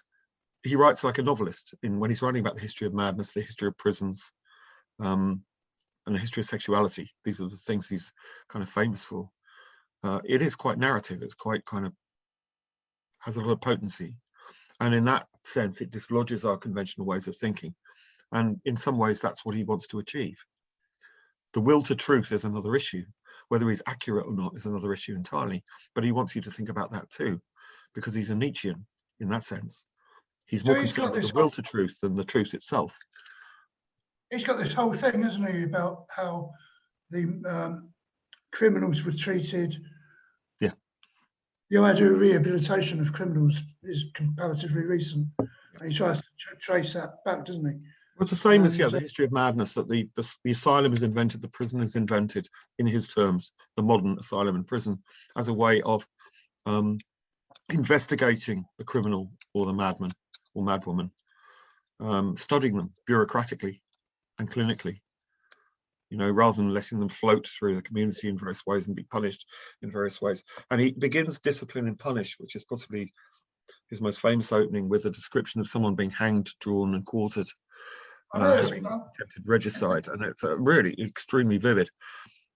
he writes like a novelist when he's writing about the history of madness, the history of prisons, and the history of sexuality. These are the things he's kind of famous for. It is quite narrative. It's quite kind of has a lot of potency. And in that sense, it dislodges our conventional ways of thinking. And in some ways, that's what he wants to achieve. The will to truth is another issue. Whether he's accurate or not is another issue entirely. But he wants you to think about that too, because he's a Nietzschean in that sense. He's more concerned with the will to truth than the truth itself. He's got this whole thing, hasn't he, about how the criminals were treated. Yeah. The idea of rehabilitation of criminals is comparatively recent. And he tries to trace that back, doesn't he? It's the same as, yeah, And, the history of madness, that the asylum is invented, the prison is invented in his terms, the modern asylum and prison, as a way of investigating the criminal or the madman or madwoman, studying them bureaucratically and clinically, you know, rather than letting them float through the community in various ways and be punished in various ways. And he begins Discipline and Punish, which is possibly his most famous opening, with a description of someone being hanged, drawn and quartered, having attempted regicide, and it's really extremely vivid.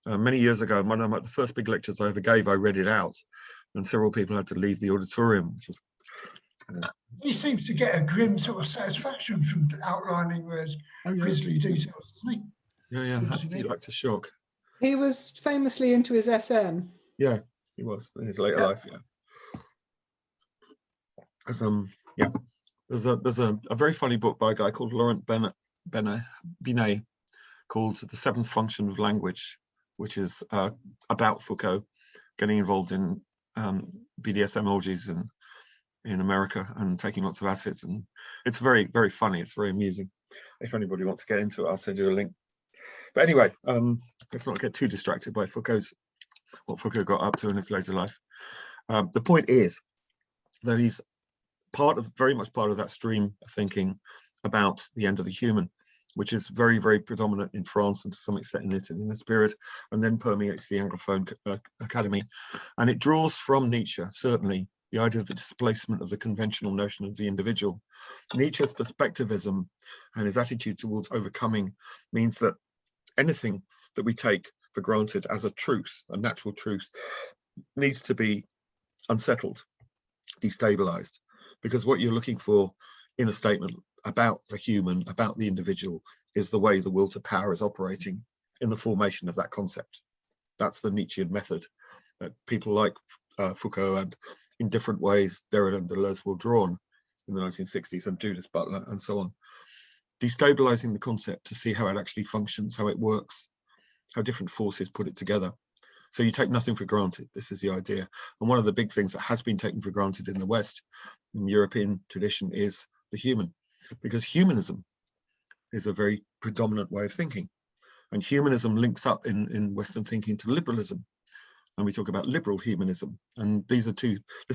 Many years ago, one of the first big lectures I ever gave, I read it out, and several people had to leave the auditorium, which was he seems to get a grim sort of satisfaction from outlining those grisly details, doesn't he? yeah, he liked to shock. He was famously into his SM. Yeah, he was in his later life. Yeah. There's a very funny book by a guy called Laurent Binet called The Seventh Function of Language, which is about Foucault getting involved in BDSM orgies in America and taking lots of acids, and it's very, very funny. It's very amusing. If anybody wants to get into it, I'll send you a link. But anyway, let's not get too distracted by what Foucault got up to in his later life. The point is that he's very much part of that stream of thinking about the end of the human, which is very, very predominant in France and to some extent in Italy in this period, and then permeates the Anglophone academy. And it draws from Nietzsche, certainly, the idea of the displacement of the conventional notion of the individual. Nietzsche's perspectivism and his attitude towards overcoming means that anything that we take for granted as a truth, a natural truth, needs to be unsettled, destabilized, because what you're looking for in a statement about the human, about the individual, is the way the will to power is operating in the formation of that concept. That's the Nietzschean method that people like Foucault and in different ways Derrida and Deleuze were drawn in the 1960s, and Judith Butler and so on, destabilizing the concept to see how it actually functions, how it works, how different forces put it together. So you take nothing for granted. This is the idea. And one of the big things that has been taken for granted in the West, in European tradition, is the human, because humanism is a very predominant way of thinking. And humanism links up in Western thinking to liberalism. And we talk about liberal humanism. And this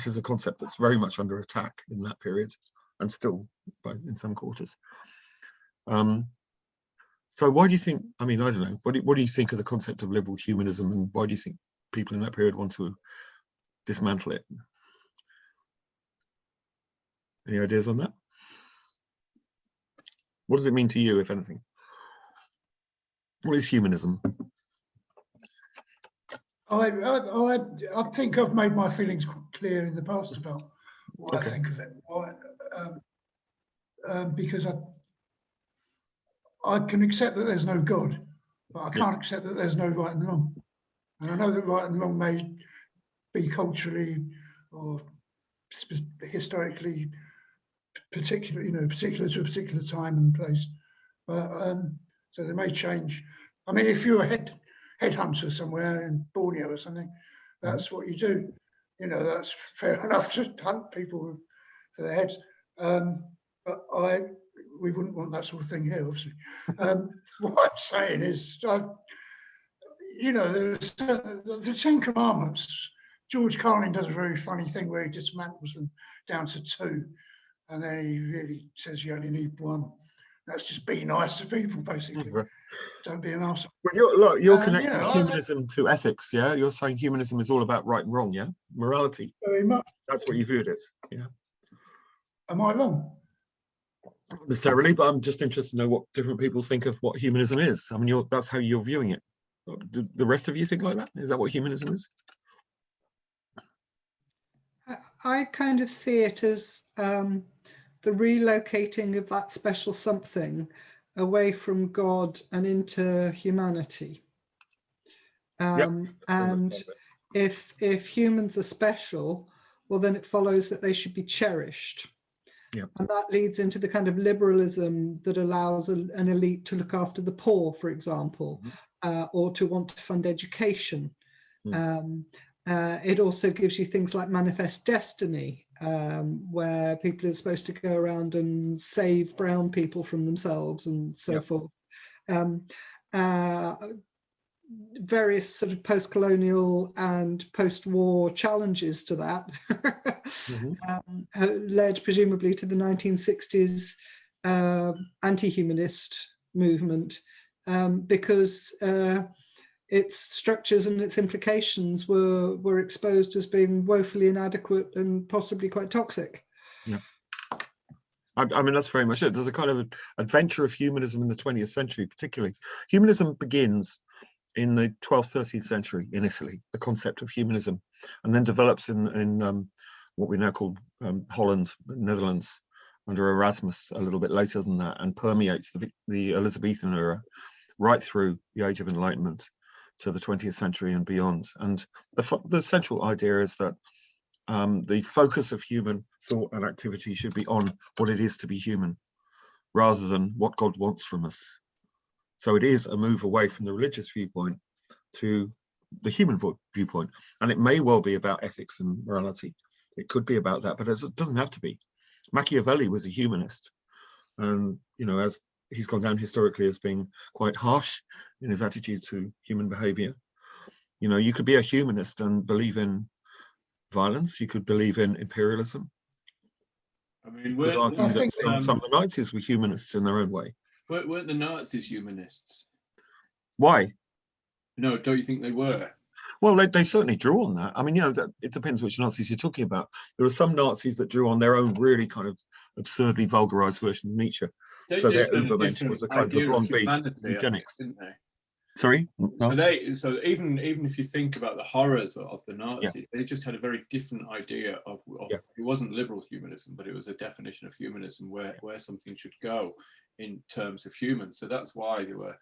is a concept that's very much under attack in that period, and still in some quarters. So why do you think, I mean, I don't know, what do you think of the concept of liberal humanism, and why do you think people in that period want to dismantle it? Any ideas on that? What does it mean to you, if anything? What is humanism? I think I've made my feelings clear in the past about what I think of it. Because I can accept that there's no God, but I can't accept that there's no right and wrong. And I know that right and wrong may be culturally or historically particular to a particular time and place. But so they may change. I mean, if you're a headhunter somewhere in Borneo or something, that's what you do. You know, that's fair enough to hunt people for their heads. But we wouldn't want that sort of thing here, obviously. What I'm saying is, you know, the Ten Commandments, George Carlin does a very funny thing where he dismantles them down to 2, and then he really says you only need 1. That's just be nice to people, basically. Right. Don't be an arsehole. Well, you're connecting humanism to ethics, yeah? You're saying humanism is all about right and wrong, yeah? Morality. Very much. That's what you viewed it, yeah. Am I wrong? Not necessarily, but I'm just interested to know what different people think of what humanism is. I mean, that's how you're viewing it. Do the rest of you think like that? Is that what humanism is? I kind of see it as the relocating of that special something away from God and into humanity. And if humans are special, well, then it follows that they should be cherished. Yep. And that leads into the kind of liberalism that allows an elite to look after the poor, for example, or to want to fund education. It also gives you things like manifest destiny, where people are supposed to go around and save brown people from themselves and so forth. Various sort of post-colonial and post-war challenges to that led presumably to the 1960s anti-humanist movement, because its structures and its implications were exposed as being woefully inadequate and possibly quite toxic. Yeah. I mean, that's very much it. There's a kind of adventure of humanism in the 20th century, particularly. Humanism begins in the 12th, 13th century in Italy, the concept of humanism, and then develops in what we now call Holland, Netherlands, under Erasmus a little bit later than that, and permeates the Elizabethan era right through the Age of Enlightenment to the 20th century and beyond. And the central idea is that the focus of human thought and activity should be on what it is to be human, rather than what God wants from us. So it is a move away from the religious viewpoint to the human viewpoint. And it may well be about ethics and morality. It could be about that, but it doesn't have to be. Machiavelli was a humanist. And, you know, as he's gone down historically as being quite harsh in his attitude to human behavior. You know, you could be a humanist and believe in violence. You could believe in imperialism. I mean, You could argue that some of the Nazis were humanists in their own way. Weren't the Nazis humanists? Why? No, don't you think they were? Well, they certainly drew on that. I mean, you know, it depends which Nazis you're talking about. There were some Nazis that drew on their own really kind of absurdly vulgarized version of Nietzsche. So their Übermensch was a kind of the blonde beast, eugenics. Didn't they? Sorry? No? So even if you think about the horrors of the Nazis, they just had a very different idea of it wasn't liberal humanism, but it was a definition of humanism where something should go in terms of humans. So that's why they were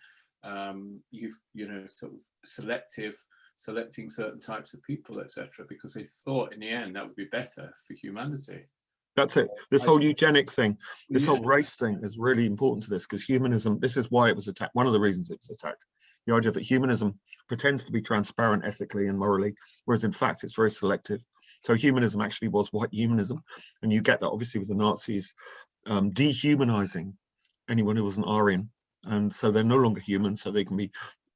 sort of selecting certain types of people, etc., because they thought in the end that would be better for humanity. That's it. This whole eugenic thing, this whole race thing is really important to this, because humanism, this is why it was attacked. One of the reasons it was attacked, the idea that humanism pretends to be transparent ethically and morally, whereas in fact it's very selective. So humanism actually was white humanism. And you get that obviously with the Nazis dehumanizing anyone who was an Aryan. And so they're no longer human, so they can be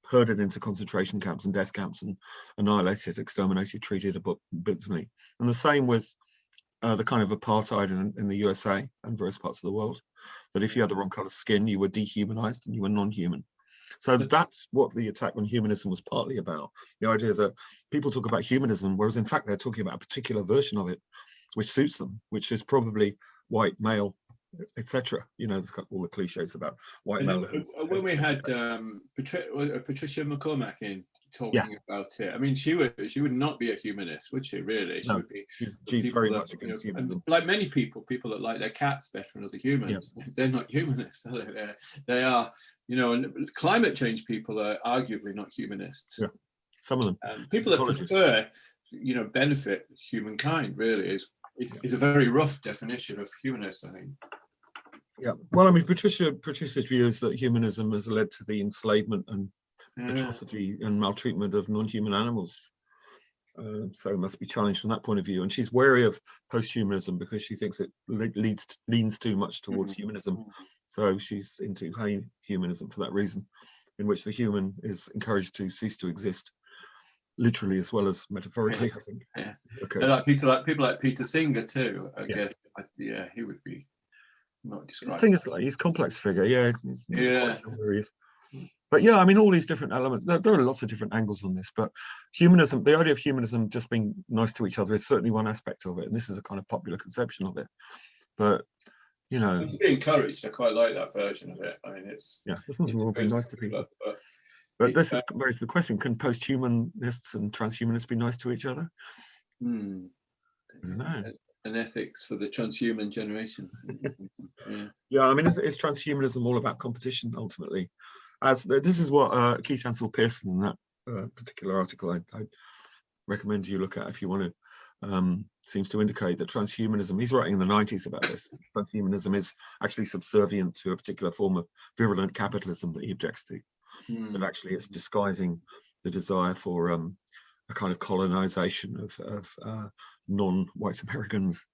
herded into concentration camps and death camps and annihilated, exterminated, treated abysmally. And the same with the kind of apartheid in the USA and various parts of the world, that if you had the wrong color skin, you were dehumanized and you were non-human. So that's what the attack on humanism was partly about. The idea that people talk about humanism, whereas in fact they're talking about a particular version of it, which suits them, which is probably white, male, etc. You know, there's got all the cliches about white male. When we had Patricia McCormack in talking about it, I mean, she would not be a humanist, would she? Really, she would be. She's very much against humanism. Like many people that like their cats better than other humans, they're not humanists. They are, you know, and climate change people are arguably not humanists. Yeah, some of them. People that prefer, you know, benefit humankind really is a very rough definition of humanist, I think. Yeah, well, I mean, Patricia's view is that humanism has led to the enslavement and atrocity and maltreatment of non-human animals. So it must be challenged from that point of view. And she's wary of post-humanism because she thinks it leans too much towards humanism. So she's into humanism for that reason, in which the human is encouraged to cease to exist, literally as well as metaphorically, I think. Yeah. Okay. Like people like Peter Singer too, I guess. Yeah, he would be not described. Singer's like he's a complex figure, But yeah, I mean, all these different elements, there are lots of different angles on this, but humanism, the idea of humanism just being nice to each other is certainly one aspect of it. And this is a kind of popular conception of it. But, you know. It's being encouraged. I quite like that version of it. I mean, it's. Yeah, there's nothing wrong with being nice to people. But this raises the question, can post-humanists and transhumanists be nice to each other? I don't know. An ethics for the transhuman generation. Yeah, I mean, is transhumanism all about competition ultimately? As this is what Keith Ansel Pearson in that particular article I recommend you look at if you want to, seems to indicate that transhumanism, he's writing in the 90s about this, transhumanism is actually subservient to a particular form of virulent capitalism that he objects to. That actually it's disguising the desire for a kind of colonization of non-white Americans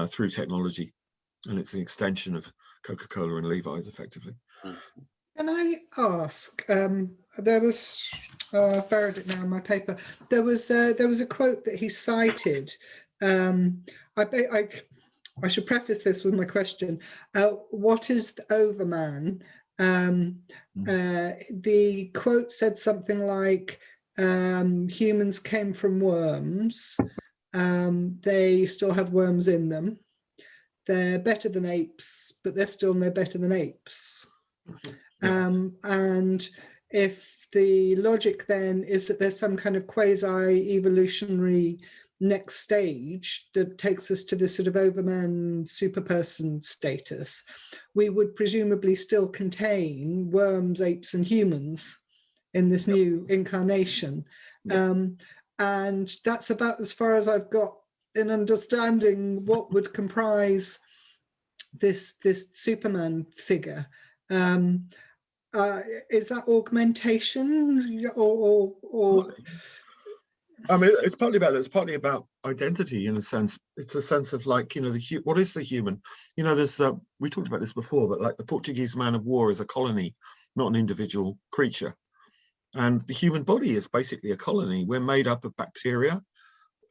through technology, and it's an extension of Coca-Cola and Levi's, effectively. Can I ask? There was I've buried it now in my paper. There was a quote that he cited. I should preface this with my question: what is the overman? The quote said something like, "Humans came from worms. They still have worms in them. They're better than apes, but they're still no better than apes." And if the logic then is that there's some kind of quasi-evolutionary next stage that takes us to this sort of overman superperson status, we would presumably still contain worms, apes, and humans in this new incarnation. And that's about as far as I've got in understanding what would comprise this Superman figure. Is that augmentation or I mean, it's partly about that. It's partly about identity, in a sense. It's a sense of, like, you know, what is the human? You know, there's we talked about this before, but like the Portuguese man of war is a colony, not an individual creature. And the human body is basically a colony. We're made up of bacteria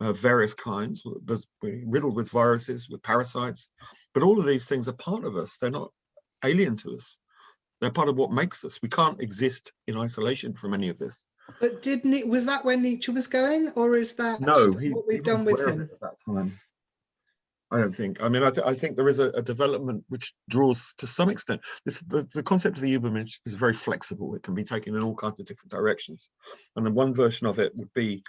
of various kinds. We're riddled with viruses, with parasites, but all of these things are part of us. They're not alien to us. They're part of what makes us. We can't exist in isolation from any of this. But was that where Nietzsche was going, or is that what we've done with him at that time? I don't think. I mean, I think there is a development which draws, to some extent, the concept of the Übermensch is very flexible. It can be taken in all kinds of different directions, and then one version of it would be,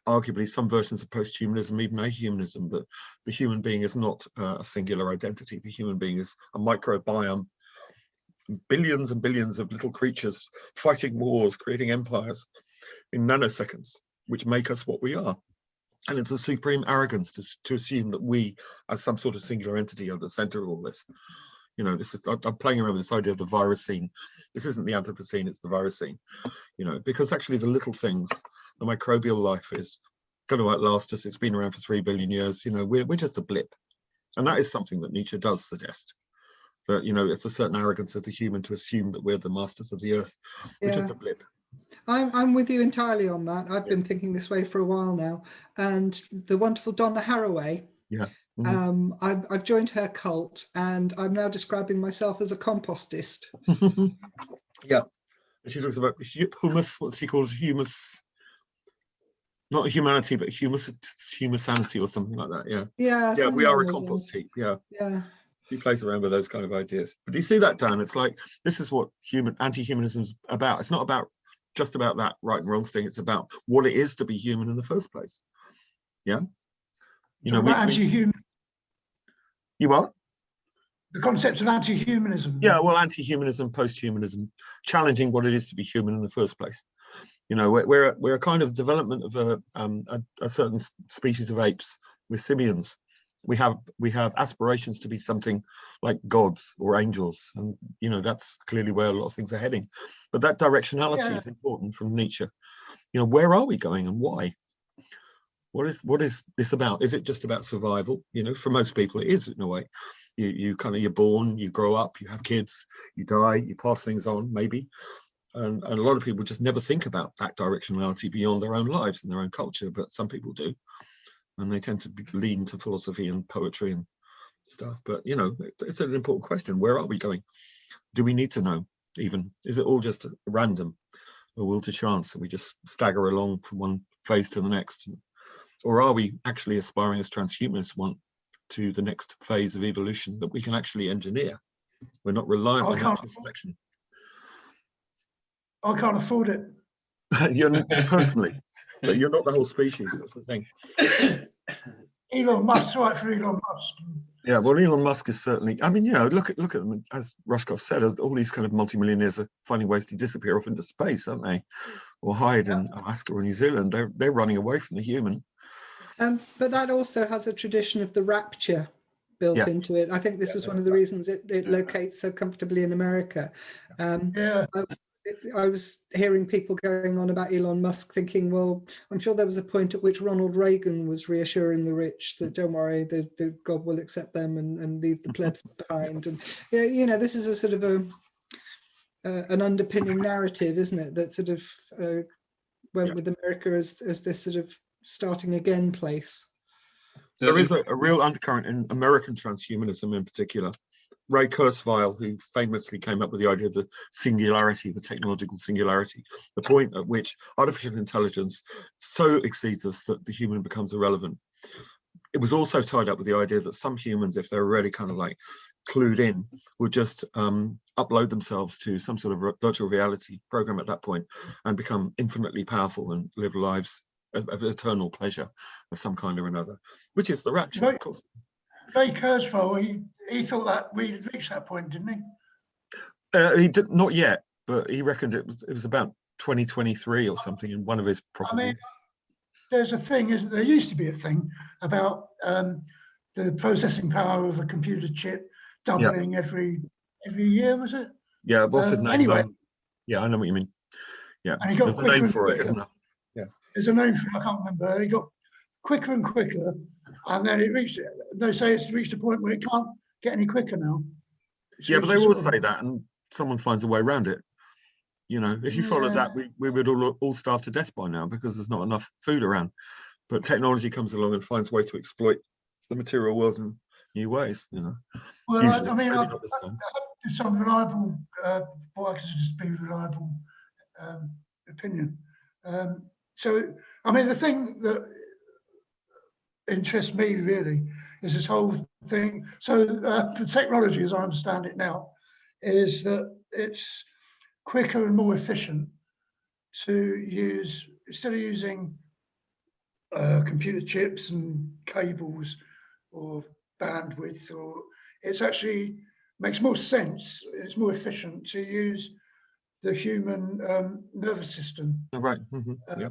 arguably, some versions of post-humanism, even ahumanism, that the human being is not a singular identity. The human being is a microbiome. Billions and billions of little creatures fighting wars, creating empires in nanoseconds, which make us what we are. And it's a supreme arrogance to assume that we, as some sort of singular entity, are the center of all this. You know, I'm playing around with this idea of the virusine. This isn't the Anthropocene, it's the virusine. You know, because actually the little things, the microbial life is going to outlast us. It's been around for 3 billion years. You know, we're just a blip. And that is something that Nietzsche does suggest. That, you know, it's a certain arrogance of the human to assume that we're the masters of the earth. We're just a blip. I'm with you entirely on that. I've been thinking this way for a while now. And the wonderful Donna Haraway, I've joined her cult, and I'm now describing myself as a compostist. Yeah. And she talks about humus, what's she called? Humus, not humanity, but humanity or something like that. Yeah, we are a compost heap. Yeah. He plays around with those kind of ideas. But do you see that, Dan? It's like, this is what anti-humanism is about. It's not about just about that right and wrong thing. It's about what it is to be human in the first place. Yeah. You know, anti-human. You what? The concept of anti-humanism. Yeah, well, anti-humanism, post-humanism, challenging what it is to be human in the first place. You know, we're a kind of development of a certain species of apes. We're simians. We have aspirations to be something like gods or angels, and you know, that's clearly where a lot of things are heading. But that directionality is important from Nietzsche. You know, where are we going and why? What is this about? Is it just about survival? You know, for most people it is, in a way. You're born, you grow up, you have kids, you die, you pass things on, maybe. And a lot of people just never think about that directionality beyond their own lives and their own culture, but some people do. And they tend to lean to philosophy and poetry and stuff. But, you know, it's an important question. Where are we going? Do we need to know even? Is it all just random, a will to chance, and we just stagger along from one phase to the next? Or are we actually aspiring, as transhumanists want, to the next phase of evolution that we can actually engineer? We're not reliant on natural selection. I can't afford it. You're personally. But you're not the whole species, that's the thing. Elon Musk's right for Elon Musk. Yeah, well, Elon Musk is certainly, I mean, you know, look at them, as Rushkoff said, all these kind of multimillionaires are finding ways to disappear off into space, aren't they? Or hide in Alaska or New Zealand. They're running away from the human. But that also has a tradition of the rapture built into it. I think this is one of the reasons it locates so comfortably in America. I was hearing people going on about Elon Musk thinking, well, I'm sure there was a point at which Ronald Reagan was reassuring the rich that don't worry, the God will accept them and leave the plebs behind. And yeah, you know, this is a sort of an underpinning narrative, isn't it? That sort of went with America as this sort of starting again place. There is a real undercurrent in American transhumanism in particular. Ray Kurzweil, who famously came up with the idea of the singularity, the technological singularity, the point at which artificial intelligence so exceeds us that the human becomes irrelevant. It was also tied up with the idea that some humans, if they're already kind of like clued in, would just upload themselves to some sort of virtual reality program at that point and become infinitely powerful and live lives of eternal pleasure of some kind or another, which is the rapture, of course. Ray Kurzweil, he thought that we'd reached that point, didn't he? He did not yet, but he reckoned it was about 2023 or something in one of his prophecies. I mean, there's a thing, there used to be a thing about the processing power of a computer chip doubling every year, was it? Yeah, what's his name? Anyway, yeah, I know what you mean. Yeah, and he got there's a name for it, isn't there? Yeah, there's a name for it. I can't remember. He got quicker and quicker, and then it reached. They say it's reached a point where it can't get any quicker now. Yeah, but they always say that, and someone finds a way around it. You know, if you follow that, we would all starve to death by now because there's not enough food around. But technology comes along and finds a way to exploit the material world in new ways. You know. Well, usually, I mean, I not this time. have some reliable, what I consider to be reliable opinion. So, I mean, the thing that interests me really is this whole thing. So the technology, as I understand it now, is that it's quicker and more efficient to use, instead of using computer chips and cables or bandwidth, or it's actually makes more sense, it's more efficient to use the human nervous system. Right. Yeah.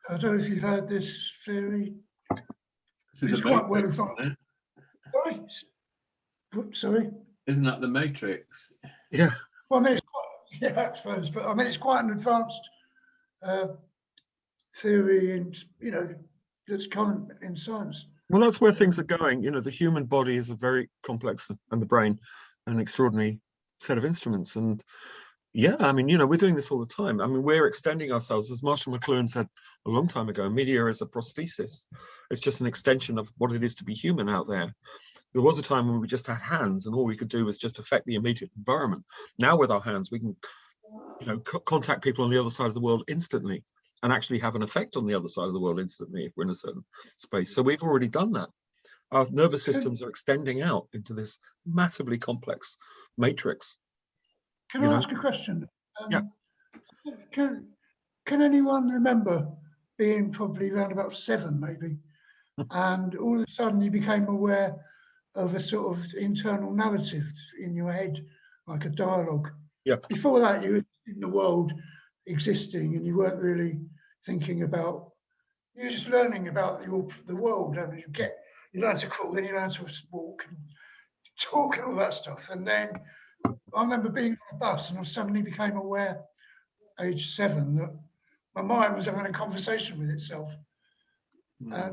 I don't know if you've heard this theory. This is it's quite well advanced. Sorry? Isn't that the Matrix? Yeah. Well, I mean, it's quite, yeah, I suppose, but I mean, it's quite an advanced theory, and you know, that's current in science. Well, that's where things are going. You know, the human body is a very complex, and the brain, an extraordinary set of instruments. And yeah, I mean, you know, we're doing this all the time. I mean, we're extending ourselves, as Marshall McLuhan said a long time ago. Media is a prosthesis. It's just an extension of what it is to be human out there. There was a time when we just had hands, and all we could do was just affect the immediate environment. Now, with our hands, we can, you know, contact people on the other side of the world instantly, and actually have an effect on the other side of the world instantly if we're in a certain space. So we've already done that. Our nervous systems are extending out into this massively complex matrix. Can I ask a question? Yeah. Can anyone remember being probably around about 7 maybe, and all of a sudden you became aware of a sort of internal narrative in your head, like a dialogue? Yeah. Before that, you were in the world existing, and you weren't really thinking about. You're just learning about the world, and you learn to crawl, then you learn to walk and talk and all that stuff, and then. I remember being on a bus, and I suddenly became aware, age 7, that my mind was having a conversation with itself.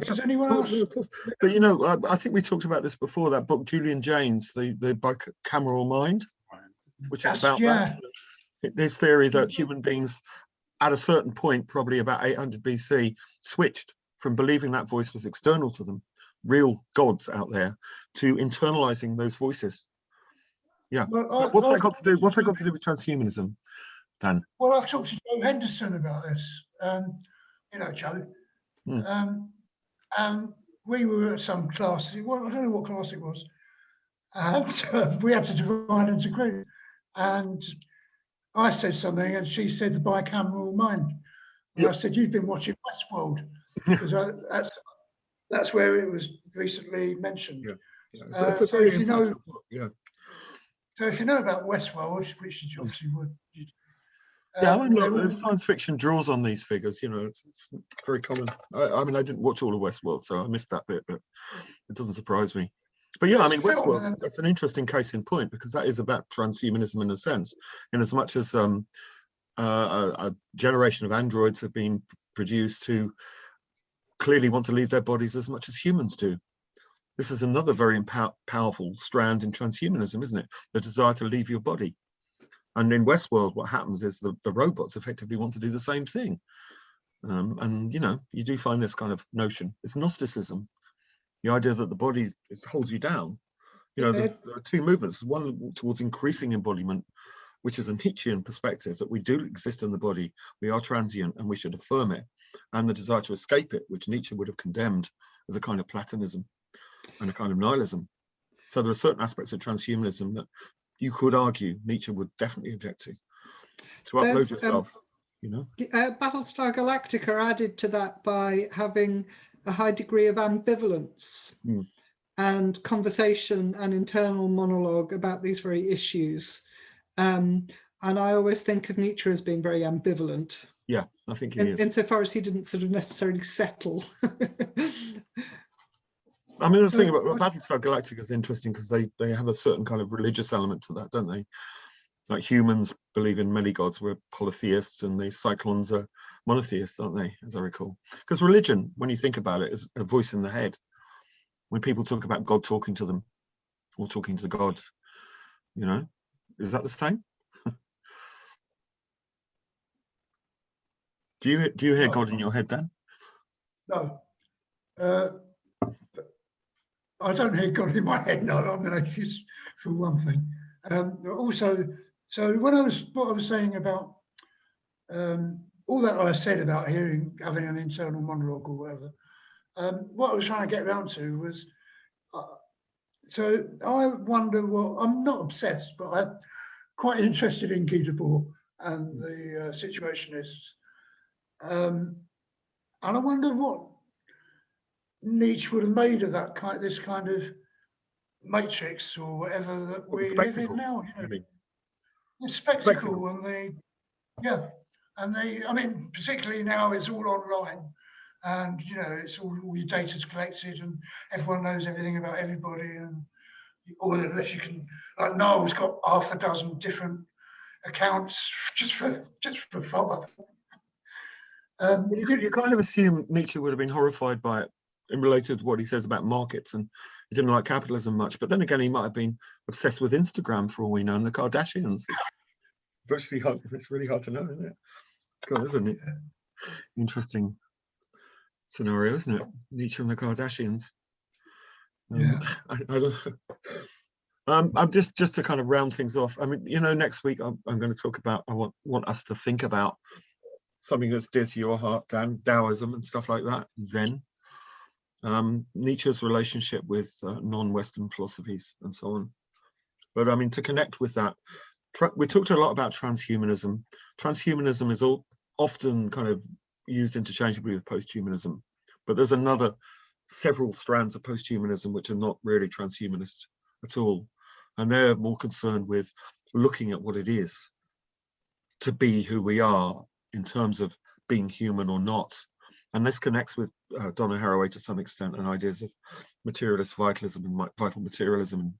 Does anyone else? Of course. But you know, I think we talked about this before. That book, Julian Jaynes, the bicameral mind, which is about that. This theory that human beings, at a certain point, probably about 800 BC, switched from believing that voice was external to them, real gods out there, to internalizing those voices. Yeah. Well, what's that got to do? What's that got to do with transhumanism, Dan? Well, I've talked to Joe Henderson about this. You know, Joe. And we were at some class. Well, I don't know what class it was, and we had to divide into groups. And I said something, and she said the bicameral mind. And I said, "You've been watching Westworld," because that's where it was recently mentioned. It's a very influential book. Yeah. So if you know about Westworld, which you obviously would, yeah, I mean, look, science fiction draws on these figures. You know, it's very common. I mean, I didn't watch all of Westworld, so I missed that bit, but it doesn't surprise me. But yeah, I mean, Westworld, that's an interesting case in point, because that is about transhumanism in a sense, in as much as a generation of androids have been produced who clearly want to leave their bodies as much as humans do. This is another very powerful strand in transhumanism, isn't it? The desire to leave your body. And in Westworld, what happens is the robots effectively want to do the same thing. And, you know, you do find this kind of notion. It's Gnosticism, the idea that the body holds you down. You know, there are two movements, one towards increasing embodiment, which is a Nietzschean perspective, that we do exist in the body, we are transient and we should affirm it, and the desire to escape it, which Nietzsche would have condemned as a kind of Platonism and a kind of nihilism. So there are certain aspects of transhumanism that you could argue Nietzsche would definitely object to upload yourself, you know. Battlestar Galactica added to that by having a high degree of ambivalence and conversation and internal monologue about these very issues. And I always think of Nietzsche as being very ambivalent. Yeah, I think he is. Insofar as he didn't sort of necessarily settle. I mean, the thing about Battlestar Galactica is interesting because they have a certain kind of religious element to that, don't they? Like humans believe in many gods, we're polytheists, and the Cyclons are monotheists, aren't they, as I recall? Because religion, when you think about it, is a voice in the head. When people talk about God talking to them or talking to God, you know, is that the same? Do you hear God in your head, Dan? No. I don't hear God in my head, no. I'm an atheist, for one thing. Also, so what I was saying about all that I said about having an internal monologue or whatever, what I was trying to get around to was, so I wonder I'm not obsessed, but I'm quite interested in Guy Debord and the Situationists. And I wonder what Nietzsche would have made of this kind of matrix or whatever that we live in now. You know, the spectacle and I mean, particularly now it's all online, and you know, it's all your data's collected, and everyone knows everything about everybody, and or unless you can, like Noel's got half a dozen different accounts just for fun. You kind of assume Nietzsche would have been horrified by it in relation to what he says about markets, and he didn't like capitalism much. But then again, he might have been obsessed with Instagram for all we know, and the Kardashians. It's really hard to know, isn't it? God, isn't it? Interesting scenario, isn't it? Nietzsche and the Kardashians. I don't know. I'm just to kind of round things off. I mean, you know, next week I'm going to talk about. I want us to think about something that's dear to your heart, Dan, Taoism and stuff like that, Zen, Nietzsche's relationship with non-Western philosophies and so on. But I mean, to connect with that, we talked a lot about transhumanism. Transhumanism is often kind of used interchangeably with posthumanism, but there's several strands of posthumanism which are not really transhumanist at all, and they're more concerned with looking at what it is to be who we are in terms of being human or not. And this connects with Donna Haraway to some extent, and ideas of materialist vitalism and vital materialism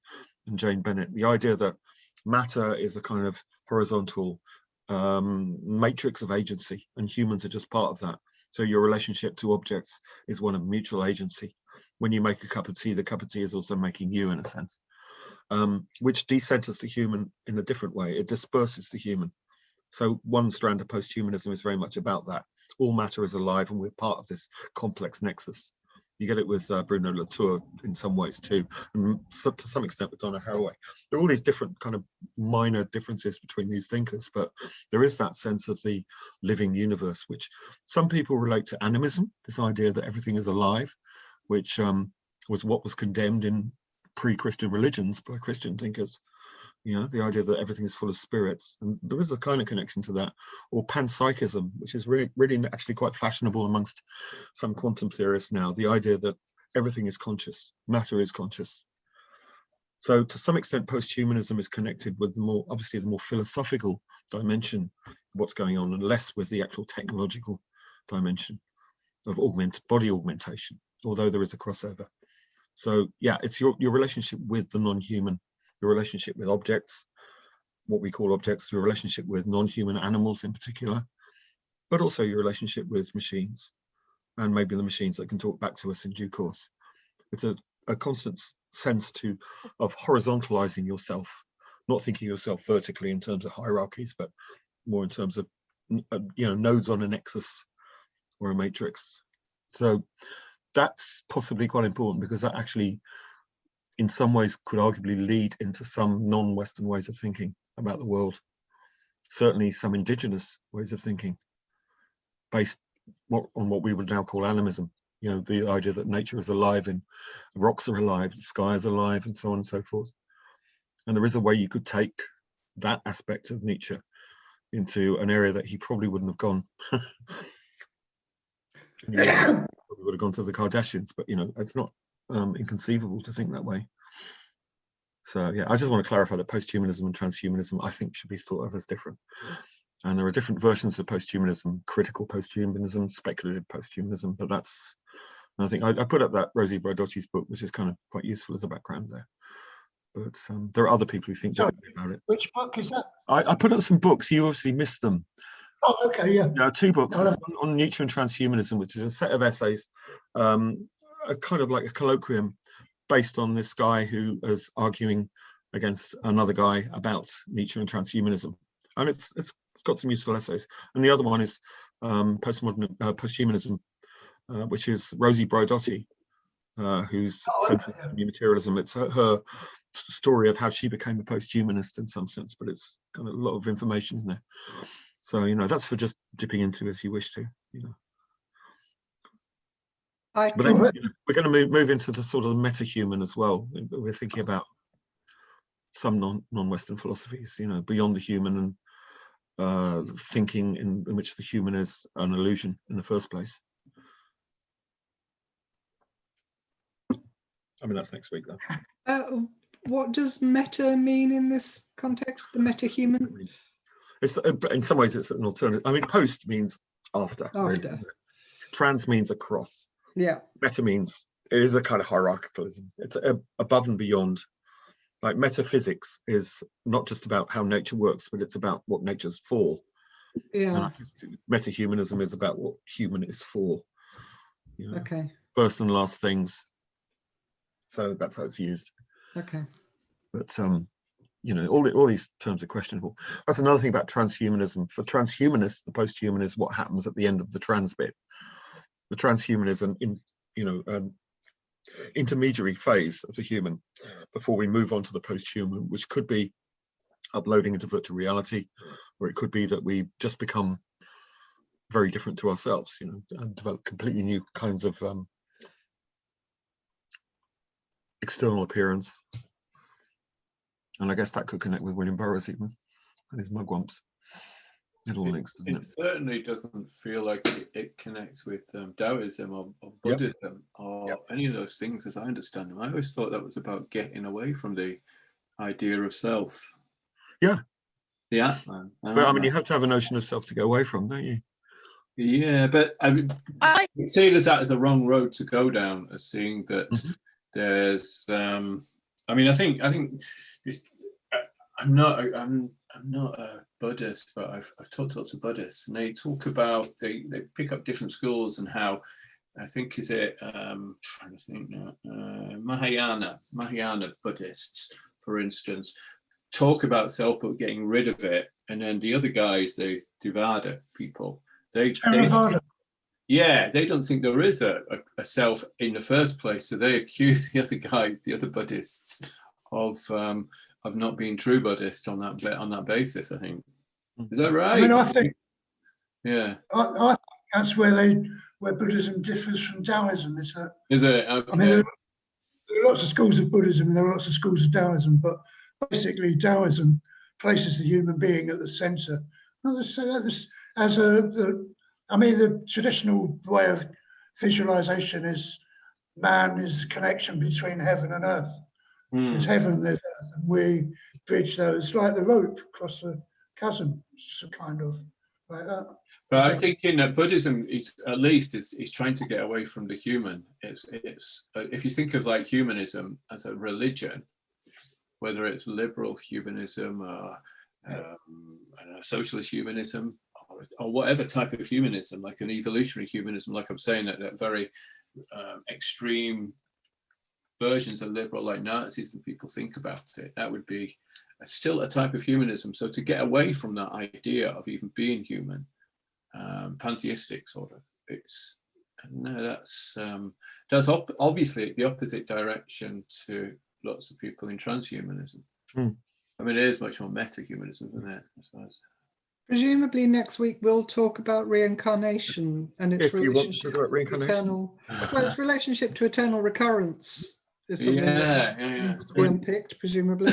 and Jane Bennett. The idea that matter is a kind of horizontal matrix of agency, and humans are just part of that. So your relationship to objects is one of mutual agency. When you make a cup of tea, the cup of tea is also making you, in a sense, which decenters the human in a different way. It disperses the human. So one strand of posthumanism is very much about that. All matter is alive, and we're part of this complex nexus. You get it with Bruno Latour in some ways too, and to some extent with Donna Haraway. There are all these different kind of minor differences between these thinkers, but there is that sense of the living universe, which some people relate to animism, this idea that everything is alive, which was what was condemned in pre-Christian religions by Christian thinkers. You know, the idea that everything is full of spirits, and there is a kind of connection to that. Or panpsychism, which is really actually quite fashionable amongst some quantum theorists now, the idea that everything is conscious, matter is conscious. So to some extent, posthumanism is connected with obviously the more philosophical dimension of what's going on, and less with the actual technological dimension of body augmentation, although there is a crossover. So yeah, it's your relationship with the non-human, your relationship with objects, what we call objects, your relationship with non-human animals in particular, but also your relationship with machines, and maybe the machines that can talk back to us in due course. It's a constant sense of horizontalizing yourself, not thinking of yourself vertically in terms of hierarchies, but more in terms of nodes on a nexus or a matrix. So that's possibly quite important, because that actually in some ways could arguably lead into some non-Western ways of thinking about the world, certainly some indigenous ways of thinking based on what we would now call animism. The idea that nature is alive and rocks are alive, the sky is alive, and so on and so forth. And there is a way you could take that aspect of Nietzsche into an area that he probably wouldn't have gone. He probably would have gone to the Kardashians, but it's not inconceivable to think that way. So yeah, I just want to clarify that posthumanism and transhumanism, I think, should be thought of as different. And there are different versions of posthumanism: critical posthumanism, speculative posthumanism. But that's, I think I put up that Rosie Braidotti's book, which is kind of quite useful as a background there. But there are other people who think differently about it. Which book is that? I put up some books. You obviously missed them. Oh, okay, yeah. There are two books, one on Nietzsche and transhumanism, which is a set of essays, a kind of like a colloquium based on this guy who is arguing against another guy about Nietzsche and transhumanism. And it's got some useful essays. And the other one is posthumanism, which is Rosie Braidotti, who's central to new materialism. It's her story of how she became a posthumanist in some sense, but it's got a lot of information in there. So, that's for just dipping into as you wish to, But then, we're going to move into the sort of meta-human as well. We're thinking about some non-Western philosophies, beyond the human, and thinking in which the human is an illusion in the first place. I mean, that's next week, though. What does meta mean in this context, the meta-human? It's, in some ways, it's an alternative. I mean, post means after. After. Really. Trans means across. Yeah. Meta means it is a kind of hierarchicalism. It's above and beyond. Like metaphysics is not just about how nature works, but it's about what nature's for. Yeah. Metahumanism is about what human is for. Okay. First and last things. So that's how it's used. Okay. But all these terms are questionable. That's another thing about transhumanism. For transhumanists, the posthuman is what happens at the end of the trans bit. The transhuman is an intermediary phase of the human before we move on to the posthuman, which could be uploading into virtual reality, or it could be that we just become very different to ourselves, and develop completely new kinds of external appearance. And I guess that could connect with William Burroughs even, and his mugwumps. It all links, doesn't it? It certainly doesn't feel like it connects with Taoism or Buddhism or any of those things, as I understand them. I always thought that was about getting away from the idea of self. Yeah. Yeah. But I mean, you have to have a notion of self to go away from, don't you? Yeah, but I mean, see that as a wrong road to go down, as seeing that there's. I mean, I think it's, I'm not a Buddhist, but I've talked to lots of Buddhists, and they talk about they pick up different schools and how, I think, is it trying to think now, Mahayana Buddhists, for instance, talk about self but getting rid of it, and then the other guys, the Theravada people, they don't think there is a self in the first place, so they accuse the other guys, the other Buddhists, of not being true Buddhist on that basis. I think, is that right? I mean, I think, yeah, I think that's where Buddhism differs from Taoism. Is it? Okay. I mean, there are lots of schools of Buddhism and there are lots of schools of Taoism, but basically Taoism places the human being at the centre. The traditional way of visualization is man is the connection between heaven and earth. There's heaven, there's earth, and we bridge those like the rope across the chasm, kind of like that. But I'm thinking that Buddhism is trying to get away from the human. It's if you think of like humanism as a religion, whether it's liberal humanism or I don't know, socialist humanism, or whatever type of humanism, like an evolutionary humanism, like I'm saying, that very extreme versions of liberal, like Nazism, people think about it. That would be still a type of humanism. So to get away from that idea of even being human, pantheistic sort of, it's no, that's obviously the opposite direction to lots of people in transhumanism. I mean, it is much more meta-humanism, isn't it, I suppose? Presumably next week we'll talk about reincarnation and its relationship to eternal, well, its relationship to eternal recurrence is something that needs to be unpicked, presumably.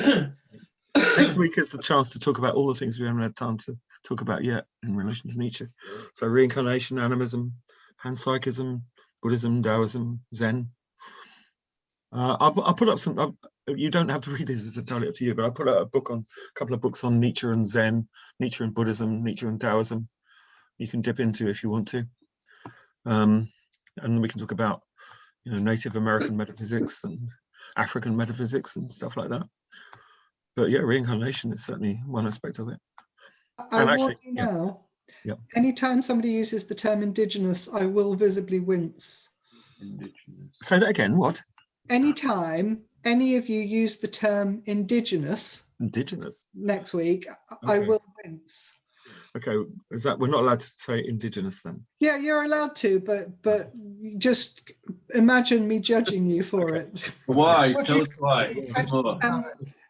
Next week is the chance to talk about all the things we haven't had time to talk about yet in relation to Nietzsche. So reincarnation, animism, panpsychism, Buddhism, Taoism, Zen. I'll put up some. You don't have to read this; it's entirely up to you. But I'll put out a couple of books on Nietzsche and Zen, Nietzsche and Buddhism, Nietzsche and Taoism. You can dip into if you want to, and we can talk about, Native American metaphysics and African metaphysics and stuff like that. But yeah, reincarnation is certainly one aspect of it. I warn you now. Yep. Anytime somebody uses the term indigenous, I will visibly wince. Indigenous. Say that again. What? Anytime any of you use the term indigenous next week, I will wince. Okay, is that we're not allowed to say indigenous then? Yeah, you're allowed to, but just imagine me judging you for it. Why? Tell us why.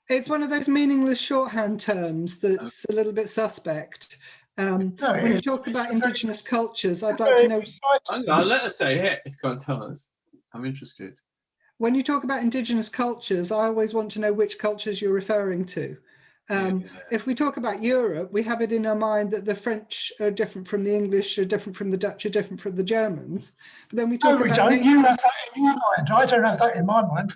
It's one of those meaningless shorthand terms that's a little bit suspect. When you talk about indigenous cultures, I'd like to know. I'll let us say it. Go on, tell us. I'm interested. When you talk about indigenous cultures, I always want to know which cultures you're referring to. If we talk about Europe, we have it in our mind that the French are different from the English, are different from the Dutch, are different from the Germans. But then we talk about don't. You have that in your mind. I don't have that in my mind.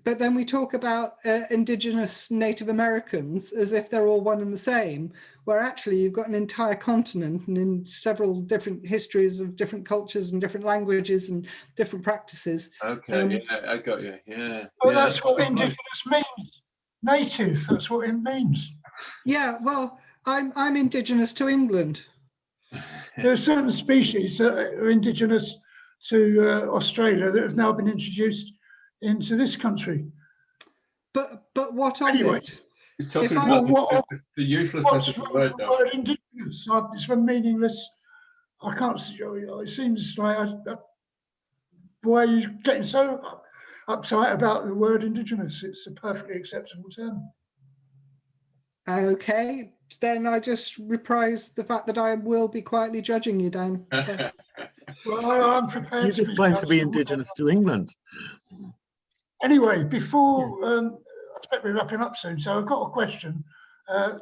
But then we talk about indigenous Native Americans as if they're all one and the same, where actually you've got an entire continent and in several different histories of different cultures and different languages and different practices. Okay, I got you. Yeah. Well, that's what indigenous means. Native. That's what it means. Yeah. Well, I'm indigenous to England. There are certain species that are indigenous to Australia that have now been introduced into this country. But what of it? He's talking about the uselessness of the word, though. Word indigenous. It's a meaningless. I can't see. It seems like why are you getting so uptight about the word indigenous? It's a perfectly acceptable term. Okay, then I just reprise the fact that I will be quietly judging you, Dan. Well, I'm prepared. You just claim to be indigenous to England. Anyway, before I expect we're wrapping up soon, so I've got a question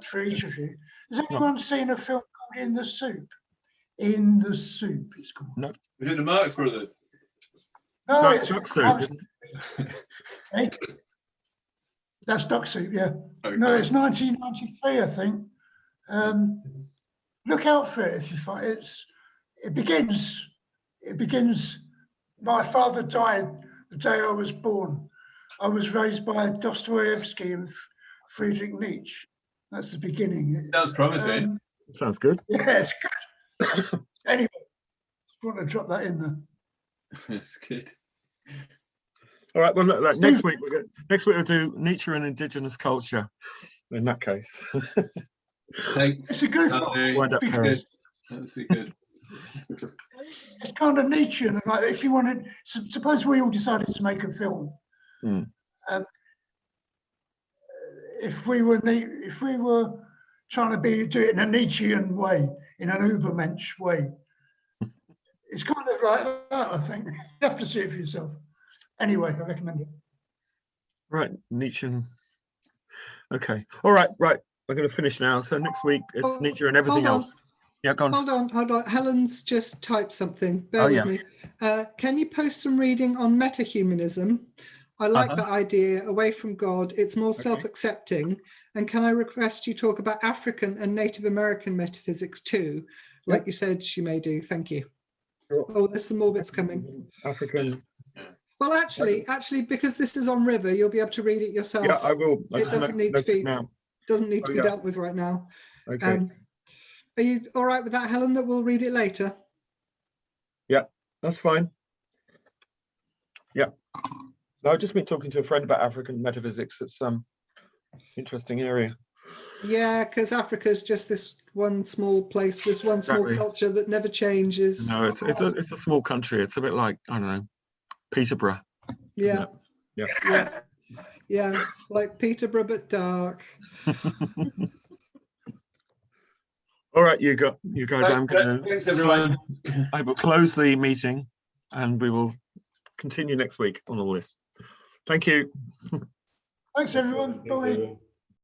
for each of you. Has anyone seen a film called In the Soup? In the Soup, it's called. No. Is it the Marx Brothers? No, That's Duck Soup, isn't it? Hey? That's Duck Soup, yeah. Okay. No, it's 1993, I think. Look out for it if you find it. It begins. My father died the day I was born. I was raised by Dostoevsky and Friedrich Nietzsche. That's the beginning. Sounds promising. Sounds good. Yeah, it's good. Anyway, just want to drop that in there. That's good. All right. Well, look, next week we'll do Nietzsche and indigenous culture. In that case, Thanks. It's a good one. Wind up, Karen. That's good. It's kind of Nietzschean. Like if you wanted, suppose we all decided to make a film. If we were trying to do it in a Nietzschean way, in an Ubermensch way, it's kind of like that. I think you have to see it for yourself. Anyway, I recommend it. Right, Nietzsche. Okay. All right. Right. We're going to finish now. So next week it's Nietzsche and everything else. Yeah, go on. Hold on. Helen's just typed something. Bear with me. Can you post some reading on metahumanism? I like that idea, away from God. It's more self-accepting. And can I request you talk about African and Native American metaphysics too? Like you said, she may do. Thank you. Sure. Oh, there's some more bits coming. African. Well, actually, because this is on River, you'll be able to read it yourself. Yeah, I will. I It just doesn't need to note it be now. doesn't need to Oh, be yeah. dealt with right now. Okay. Are you all right with that, Helen? That we'll read it later. That's fine. Yeah. No, I've just been talking to a friend about African metaphysics. It's interesting area. Yeah, because Africa's just this one small place, this one small Exactly. culture that never changes. No, it's a small country. It's a bit like, I don't know, Peterborough. Yeah. Yeah. Yeah, like Peterborough but dark. All right, you guys. I'm gonna. Thanks, everyone. I will close the meeting, and we will continue next week on all this. Thank you. Thanks, everyone. Thank Bye. you.